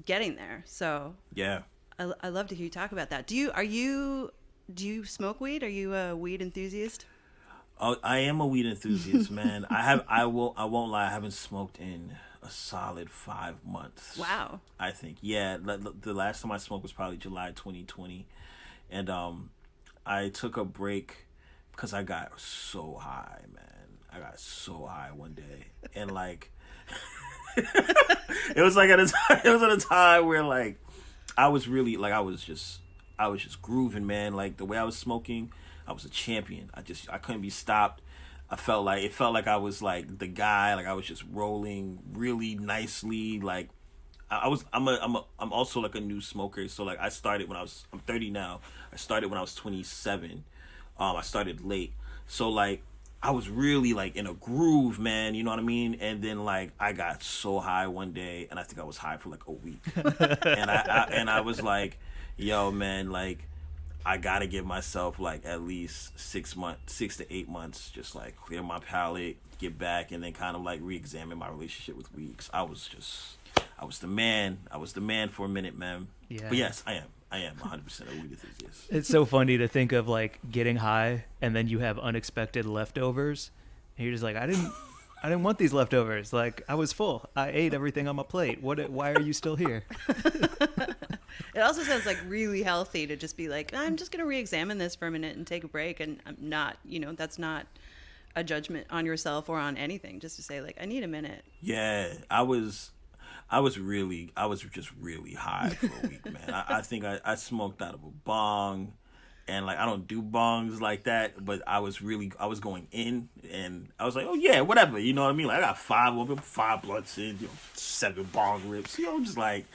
getting there. So Yeah. I love to hear you talk about that. Do you smoke weed? Are you a weed enthusiast? Oh, I am a weed enthusiast, man. I won't lie. I haven't smoked in a solid 5 months. Wow. I think, yeah. The last time I smoked was probably July 2020, and I took a break because I got so high, man. I got so high one day, and like, it was at a time where like I was really like I was just grooving, man. Like the way I was smoking, I was a champion. I couldn't be stopped. It felt like I was like the guy. Like I was just rolling really nicely. Like I'm also like a new smoker. So like I'm 30 now. I started when I was 27. I started late. So like I was really like in a groove, man. You know what I mean? And then like I got so high one day, and I think I was high for like a week. and I was like, yo, man, like I gotta give myself like at least 6 to 8 months, just like clear my palate, get back, and then kind of like re-examine my relationship with weed. 'Cause I was the man for a minute, man. Yeah. But yes, I am 100% a weed enthusiast. It's so funny to think of like getting high and then you have unexpected leftovers, and you're just like, I didn't want these leftovers. Like I was full. I ate everything on my plate. Why are you still here? It also sounds like really healthy to just be like, I'm just going to re-examine this for a minute and take a break. And I'm not, that's not a judgment on yourself or on anything. Just to say like, I need a minute. Yeah, I was just really high for a week, man. I think I smoked out of a bong, and like I don't do bongs like that, but I was going in, and I was like, oh yeah, whatever, you know what I mean? Like I got 5 of them, 5 blunts in, 7 bong rips, just like,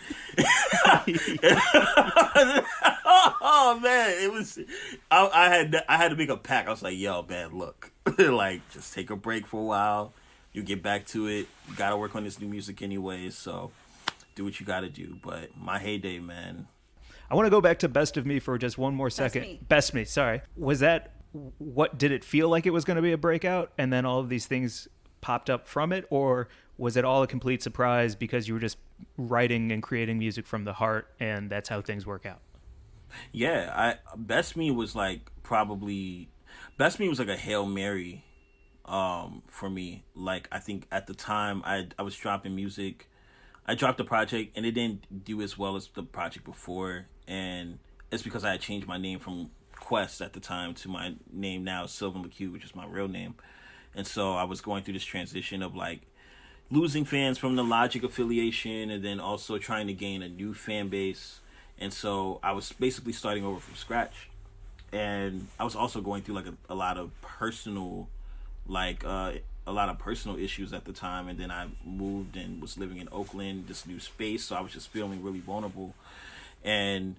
oh man, it was. I had to make a pact. I was like, yo, man, look, like just take a break for a while. You get back to it. You gotta work on this new music anyway, so do what you gotta do. But my heyday, man. I want to go back to Best of Me for just one more second. Best Me, sorry. Was that what did it feel like it was going to be a breakout, and then all of these things popped up from it, or was it all a complete surprise because you were just writing and creating music from the heart, and that's how things work out? Yeah, Best Me was like a Hail Mary for me. Like I think at the time I was dropping music. I dropped a project and it didn't do as well as the project before, and it's because I had changed my name from Quest at the time to my name now, Sylvan LaCue, which is my real name. And so I was going through this transition of like losing fans from the Logic affiliation, and then also trying to gain a new fan base. And so I was basically starting over from scratch. And I was also going through like a lot of personal issues at the time, and then I moved and was living in Oakland, this new space, so I was just feeling really vulnerable. And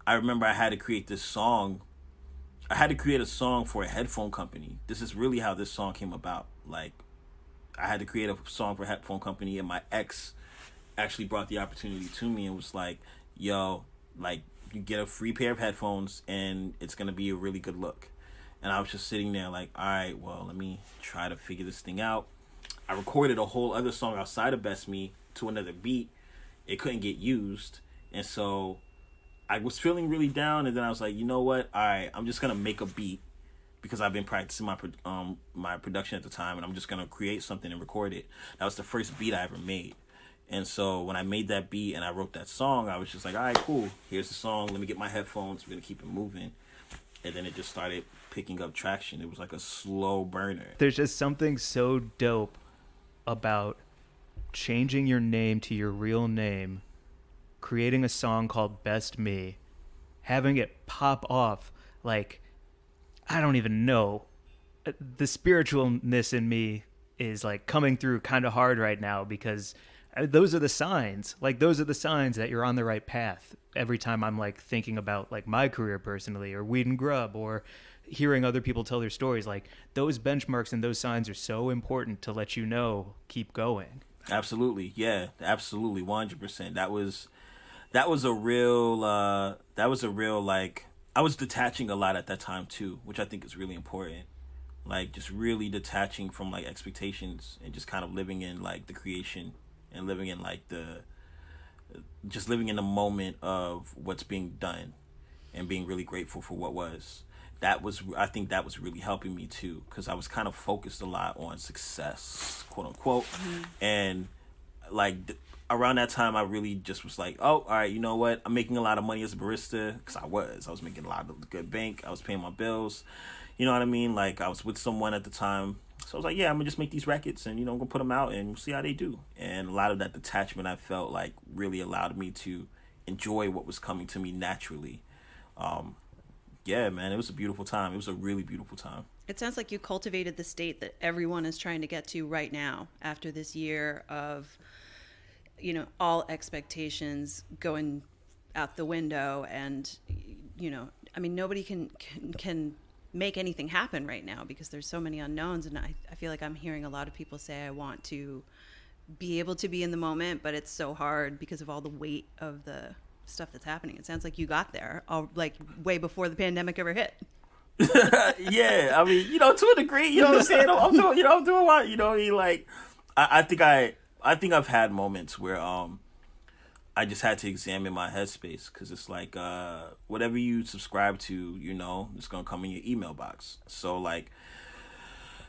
I remember I had to create this song. I had to create a song for a headphone company. This is really how this song came about. Like, I had to create a song for a headphone company, and my ex actually brought the opportunity to me and was like, yo, like, you get a free pair of headphones and it's gonna be a really good look. And I was just sitting there like, all right, well, let me try to figure this thing out. I recorded a whole other song outside of Best Me to another beat. It couldn't get used. And so I was feeling really down. And then I was like, you know what? All right, I'm just going to make a beat because I've been practicing my production at the time. And I'm just going to create something and record it. That was the first beat I ever made. And so when I made that beat and I wrote that song, I was just like, all right, cool. Here's the song. Let me get my headphones. We're going to keep it moving. And then it just started picking up traction. It was like a slow burner. There's just something so dope about changing your name to your real name, creating a song called Best Me, having it pop off. Like, I don't even know. The spiritualness in me is like coming through kind of hard right now because those are the signs. Like, those are the signs that you're on the right path. Every time I'm like thinking about like my career personally, or Weed and Grub, or hearing other people tell their stories, like those benchmarks and those signs are so important to let you know, keep going. Absolutely. Yeah, absolutely. 100%. That was a real, like, I was detaching a lot at that time too, which I think is really important. Like, just really detaching from like expectations and just kind of living in like the creation and living in like living in the moment of what's being done and being really grateful for what was. I think that was really helping me too, because I was kind of focused a lot on success, quote unquote. And like around that time, I really just was like, oh, all right, you know what? I'm making a lot of money as a barista, because I was making a lot of good bank. I was paying my bills. You know what I mean? Like, I was with someone at the time. So I was like, yeah, I'm going to just make these records and, I'm going to put them out and we'll see how they do. And a lot of that detachment, I felt like really allowed me to enjoy what was coming to me naturally. Yeah, man, it was a beautiful time. It was a really beautiful time. It sounds like you cultivated the state that everyone is trying to get to right now after this year of, all expectations going out the window. And, nobody can make anything happen right now because there's so many unknowns. And I feel like I'm hearing a lot of people say, I want to be able to be in the moment, but it's so hard because of all the weight of the stuff that's happening. It sounds like you got there like way before the pandemic ever hit. Yeah, I mean, to a degree, you know what I'm saying? I'm doing a lot, like, I think I've had moments where I just had to examine my headspace, because it's like whatever you subscribe to, it's gonna come in your email box. So like,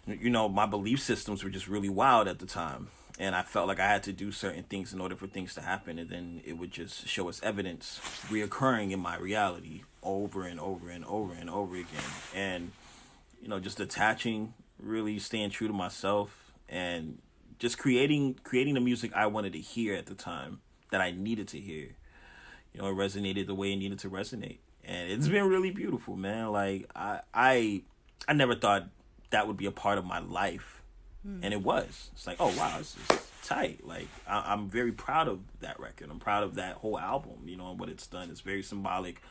my belief systems were just really wild at the time, and I felt like I had to do certain things in order for things to happen, and then it would just show us evidence reoccurring in my reality over and over and over and over again. And just detaching, really staying true to myself, and just creating the music I wanted to hear at the time, that I needed to hear. It resonated the way it needed to resonate, and it's been really beautiful, man. Like, I never thought that would be a part of my life. And it was. It's like, oh wow, this is tight. Like, I'm very proud of that record. I'm proud of that whole album, and what it's done. It's very symbolic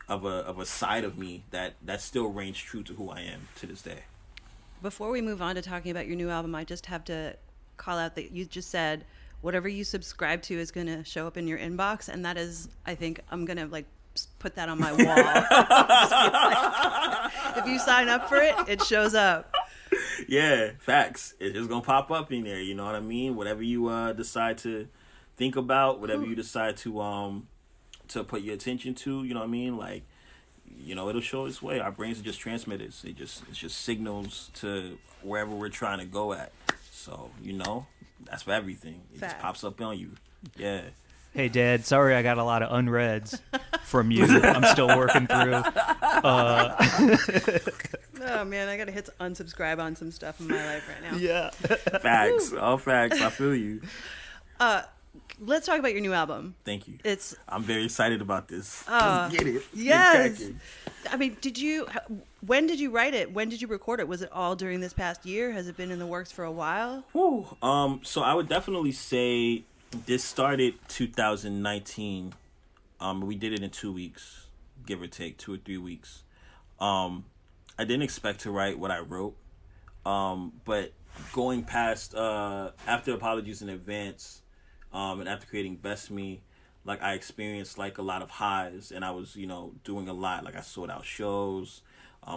of a side of me that still reigns true to who I am to this day. Before we move on to talking about your new album, I just have to call out that you just said whatever you subscribe to is going to show up in your inbox, and that is, I think I'm going to like put that on my wall. If you sign up for it, it shows up. Yeah, facts. It's just gonna pop up in there. You know what I mean? Whatever you decide to think about, whatever you decide to put your attention to, you know what I mean? Like, it'll show its way. Our brains are just transmitters. It's just signals to wherever we're trying to go at. So, that's for everything. It just pops up on you. Yeah. Hey, Dad, sorry I got a lot of unreads from you. I'm still working through. Oh, man, I got to hit unsubscribe on some stuff in my life right now. Yeah. Facts. All facts. I feel you. Let's talk about your new album. Thank you. I'm very excited about this. Let's get it. Yes. I mean, when did you write it? When did you record it? Was it all during this past year? Has it been in the works for a while? Whew. So I would definitely say this started 2019. We did it in 2 weeks, give or take 2 or 3 weeks. I didn't expect to write what I wrote. But going past, after Apologies in Advance, and after creating Best Me, like, I experienced like a lot of highs, and I was, doing a lot. Like, I sold out shows.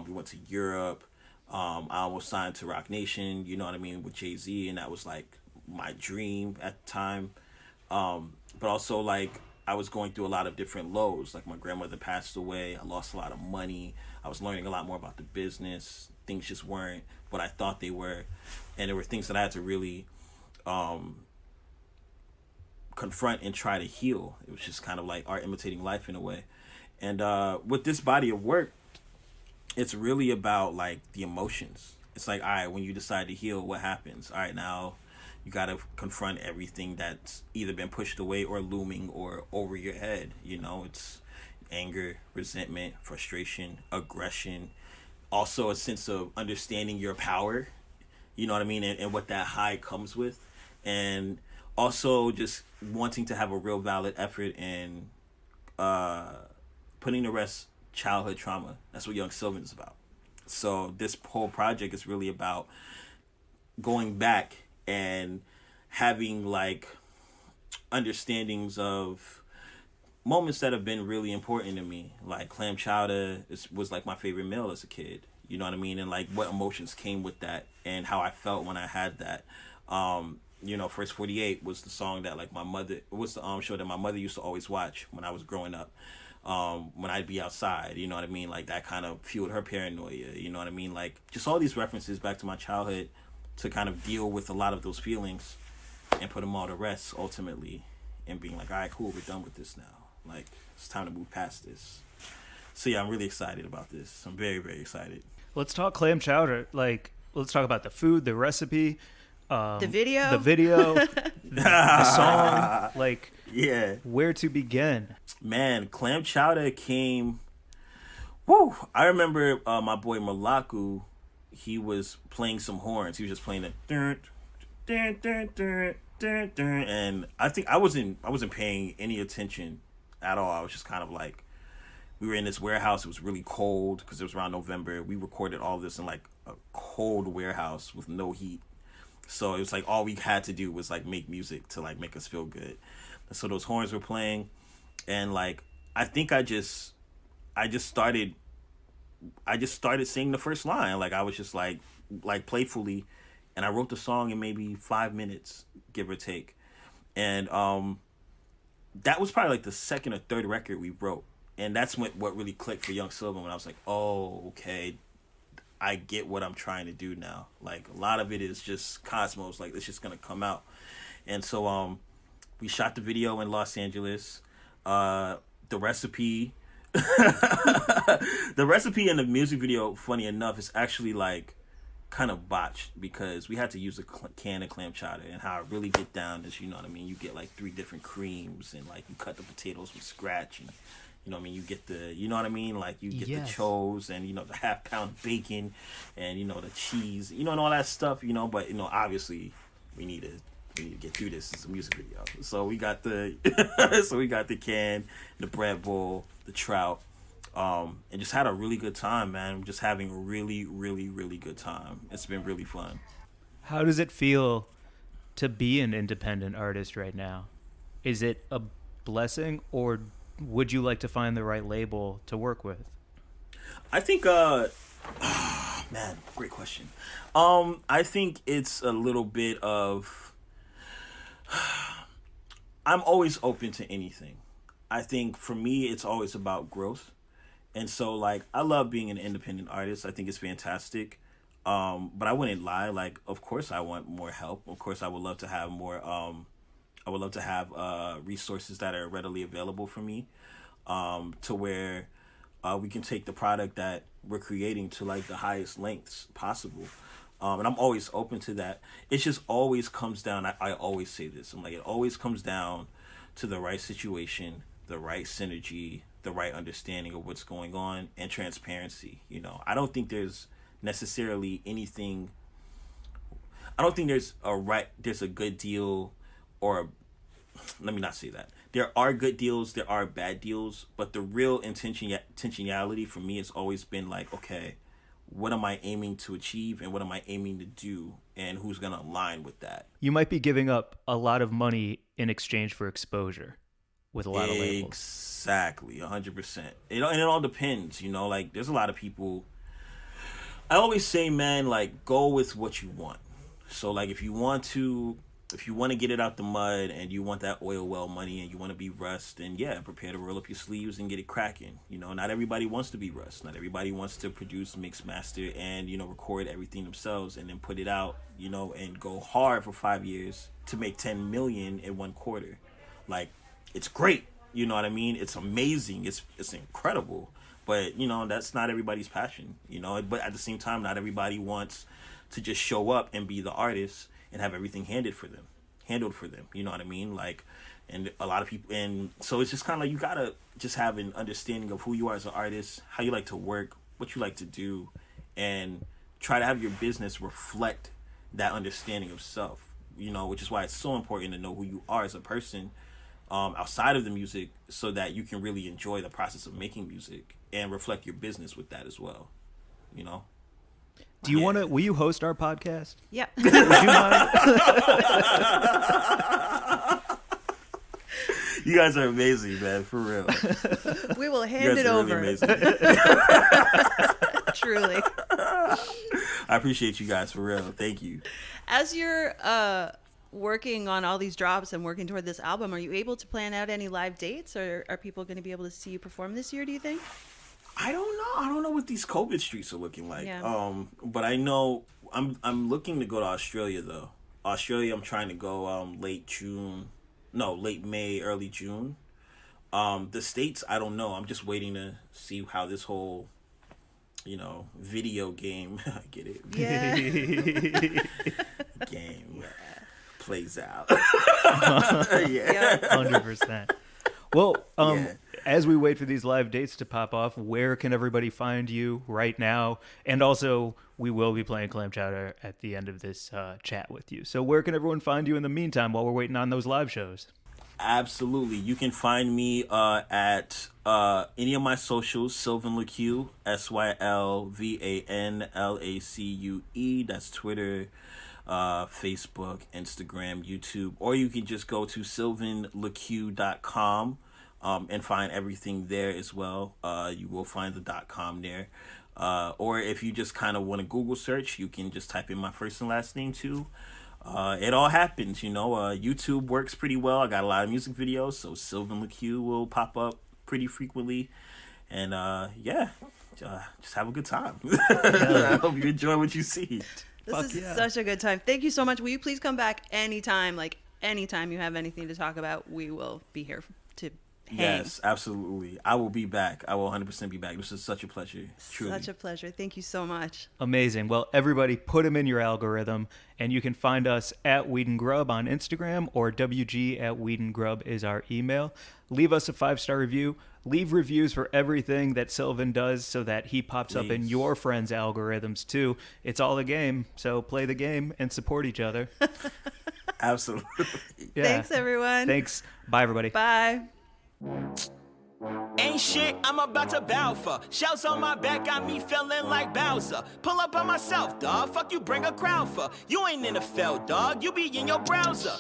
We went to Europe. I almost signed to Rock Nation, you know what I mean, with Jay-Z, and that was like my dream at the time. But also, like, I was going through a lot of different lows. Like, my grandmother passed away. I lost a lot of money. I was learning a lot more about the business. Things just weren't what I thought they were. And there were things that I had to really confront and try to heal. It was just kind of like art imitating life in a way. And with this body of work, it's really about like the emotions. It's like, all right, when you decide to heal, what happens? All right, now you got to confront everything that's either been pushed away or looming or over your head. It's anger, resentment, frustration, aggression, also a sense of understanding your power, you know what I mean, and what that high comes with. And also just wanting to have a real valid effort in putting to rest childhood trauma. That's what Young Sylvan is about. So this whole project is really about going back and having like understandings of moments that have been really important to me. Like Clam Chowda was like my favorite meal as a kid. You know what I mean? And like what emotions came with that and how I felt when I had that. You know, First 48 was the song that like my mother, was the show that my mother used to always watch when I was growing up. When I'd be outside, you know what I mean? Like that kind of fueled her paranoia, you know what I mean? Like just all these references back to my childhood to kind of deal with a lot of those feelings and put them all to rest ultimately and being like, all right, cool, we're done with this now. Like it's time to move past this. So yeah, I'm really excited about this. I'm very, very excited. Let's talk Clam Chowda. Like, let's talk about the food, the recipe. The video, the song, like, yeah, where to begin? Man, Clam Chowda came. Woo! I remember my boy Malaku. He was playing some horns. He was just playing the and I think I wasn't paying any attention at all. I was just kind of like, we were in this warehouse. It was really cold because it was around November. We recorded all this in like a cold warehouse with no heat. So it was like all we had to do was like make music to like make us feel good. And so those horns were playing, and like I think I just started singing the first line. Like I was just like playfully, and I wrote the song in maybe 5 minutes, give or take. And that was probably like the second or third record we wrote, and that's what really clicked for Young Sylvan when I was like, oh, okay, I get what I'm trying to do now. Like a lot of it is just cosmos, like it's just gonna come out. And so we shot the video in Los Angeles. The recipe the recipe in the music video, funny enough, is actually like kind of botched because we had to use a can of Clam Chowda, and how I really get down is, you know what I mean, you get like 3 different creams, and like you cut the potatoes from scratch, and you know what I mean, you get the, you know what I mean, like you get the chos, and you know the half-pound bacon, and you know the cheese, you know, and all that stuff, you know. But you know, obviously we need to get through this. It's a music video, so we got the the can, the bread bowl, the trout, and just had a really good time, man. Just having a really, really, really good time. It's been really fun. How does it feel to be an independent artist right now? Is it a blessing, or would you like to find the right label to work with? I think, man, great question. I think it's a little bit of, I'm always open to anything. I think for me, it's always about growth. And so, like, I love being an independent artist. I think it's fantastic. But I wouldn't lie. Like, of course, I want more help. Of course, I would love to have more. I would love to have resources that are readily available for me, to where we can take the product that we're creating to like the highest lengths possible. And I'm always open to that. It just always comes down. I always say this. I'm like, it always comes down to the right situation, the right synergy, the right understanding of what's going on, and transparency. You know, I don't think there's necessarily anything. I don't think there's a good deal, or let me not say that. There are good deals, there are bad deals, but the real intentionality for me has always been like, okay, what am I aiming to achieve, and what am I aiming to do, and who's going to align with that? You might be giving up a lot of money in exchange for exposure with a lot of labels. Exactly, 100%. And it all depends, you know, like there's a lot of people. I always say, man, like go with what you want. So like if you want to get it out the mud, and you want that oil well money, and you want to be Russ, then yeah, prepare to roll up your sleeves and get it cracking. You know, not everybody wants to be Russ. Not everybody wants to produce, mix, master, and, you know, record everything themselves and then put it out, you know, and go hard for 5 years to make 10 million in 1 quarter. Like, it's great. You know what I mean? It's amazing. It's incredible. But, you know, that's not everybody's passion, you know. But at the same time, not everybody wants to just show up and be the artist and have everything handled for them. You know what I mean? Like, and a lot of people, and so it's just kind of like you gotta just have an understanding of who you are as an artist, how you like to work, what you like to do, and try to have your business reflect that understanding of self. which is why it's so important to know who you are as a person outside of the music, so that you can really enjoy the process of making music and reflect your business with that as well. Do you want to? Will you host our podcast? Yeah. Would you mind? You guys are amazing, man. For real. We will hand it over. Really amazing. Truly. I appreciate you guys, for real. Thank you. As you're working on all these drops and working toward this album, are you able to plan out any live dates, or are people going to be able to see you perform this year, do you think? I don't know. I don't know what these COVID streets are looking like. Yeah. But I know I'm looking to go to Australia, though. Australia, I'm trying to go late May, early June. The States, I don't know. I'm just waiting to see how this whole, video game, I get it. Yeah. Game plays out. Yeah. 100%. Well, as we wait for these live dates to pop off, where can everybody find you right now? And also, we will be playing Clam Chowda at the end of this chat with you. So where can everyone find you in the meantime while we're waiting on those live shows? Absolutely. You can find me at any of my socials, Sylvan LaCue, SYLVANLACUE. That's Twitter, Facebook, Instagram, YouTube. Or you can just go to sylvanlacue.com and find everything there as well. You will find the .com there. Or if you just kind of want to Google search, you can just type in my first and last name too. It all happens, YouTube works pretty well. I got a lot of music videos, so Sylvan LaCue will pop up pretty frequently. And just have a good time. I hope you enjoy what you see. This is such a good time. Thank you so much. Will you please come back anytime? Like, anytime you have anything to talk about, we will be here to hang. Yes, absolutely. I will be back. I will 100% be back. This is such a pleasure. Truly. Such a pleasure. Thank you so much. Amazing. Well, everybody put them in your algorithm, and you can find us at Weed and Grub on Instagram, or WG@WeedandGrub is our email. Leave us a 5-star review. Leave reviews for everything that Sylvan does so that he pops up in your friends' algorithms too. It's all a game, so play the game and support each other. Absolutely. Yeah. Thanks, everyone. Thanks. Bye, everybody. Bye. Ain't shit I'm about to bow for. Shells on my back got me feeling like Bowser. Pull up on myself, dog. Fuck you bring a crowd for. You ain't in the field, dog. You be in your browser.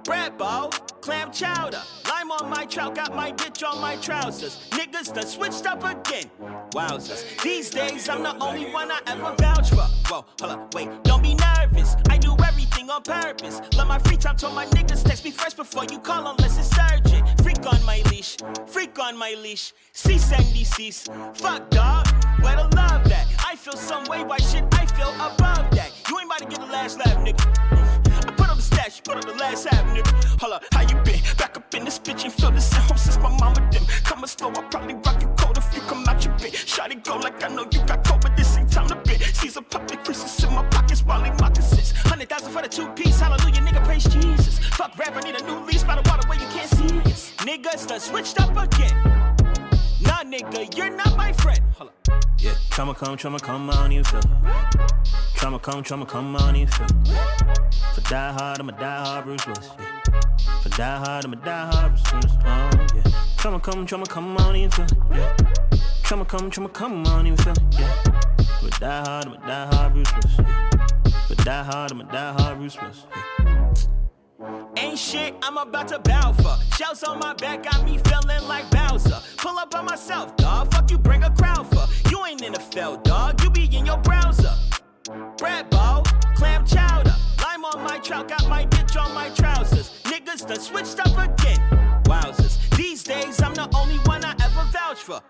Bread bowl, clam chowder. Lime on my trout, got my bitch on my trousers. Niggas done switched up again. Wowzers. These days I'm the only one I ever vouch for. Whoa, hold up, wait, don't be nervous. I do everything on purpose. Let my free time, told my niggas text me fresh before you call unless it's urgent. Freak on my leash, freak on my leash. Cease and desist. Fuck dog, where the love at? I feel some way, why should I feel above that? You ain't about to get the last laugh, nigga. I put up the stash, put up the last half, nigga. Hold up, how you been? Back up in this bitch and feel this at home since my mama dim. Coming slow, I'll probably rock you cold if you come out your bed. Shawty go like I know you got cold, but this ain't time to bend. Caesar poppin' creases in my pockets, Wally moccasins. 100,000 for the 2-piece, hallelujah, nigga, praise Jesus. Fuck rap, I need a new lease by the water where you can't see us. Niggas done switched up again. Nah, nigga, you're not my friend. Hold up. Yeah, trauma come on, you feel. Trauma come on, you feel. For die hard, I'ma die hard, Bruce Willis. Yeah. For die hard, I'ma die hard, Bruce Willis. Oh, yeah. Trauma come on, you feel. Yeah. Trauma come on, you feel. Yeah. For die hard, I'ma die hard, Bruce Willis. Yeah. For die hard, I'ma die hard, Bruce Willis. Yeah. Ain't shit I'm about to bow for. Shells on my back got me feeling like Bowser. Pull up on myself, dog. Fuck you bring a crowd for. You ain't in the field, dog. You be in your browser. Bread bowl, clam chowder. Lime on my trout, got my bitch on my trousers. Niggas done switched up again. Wowzers. These days I'm the only one I ever vouch for.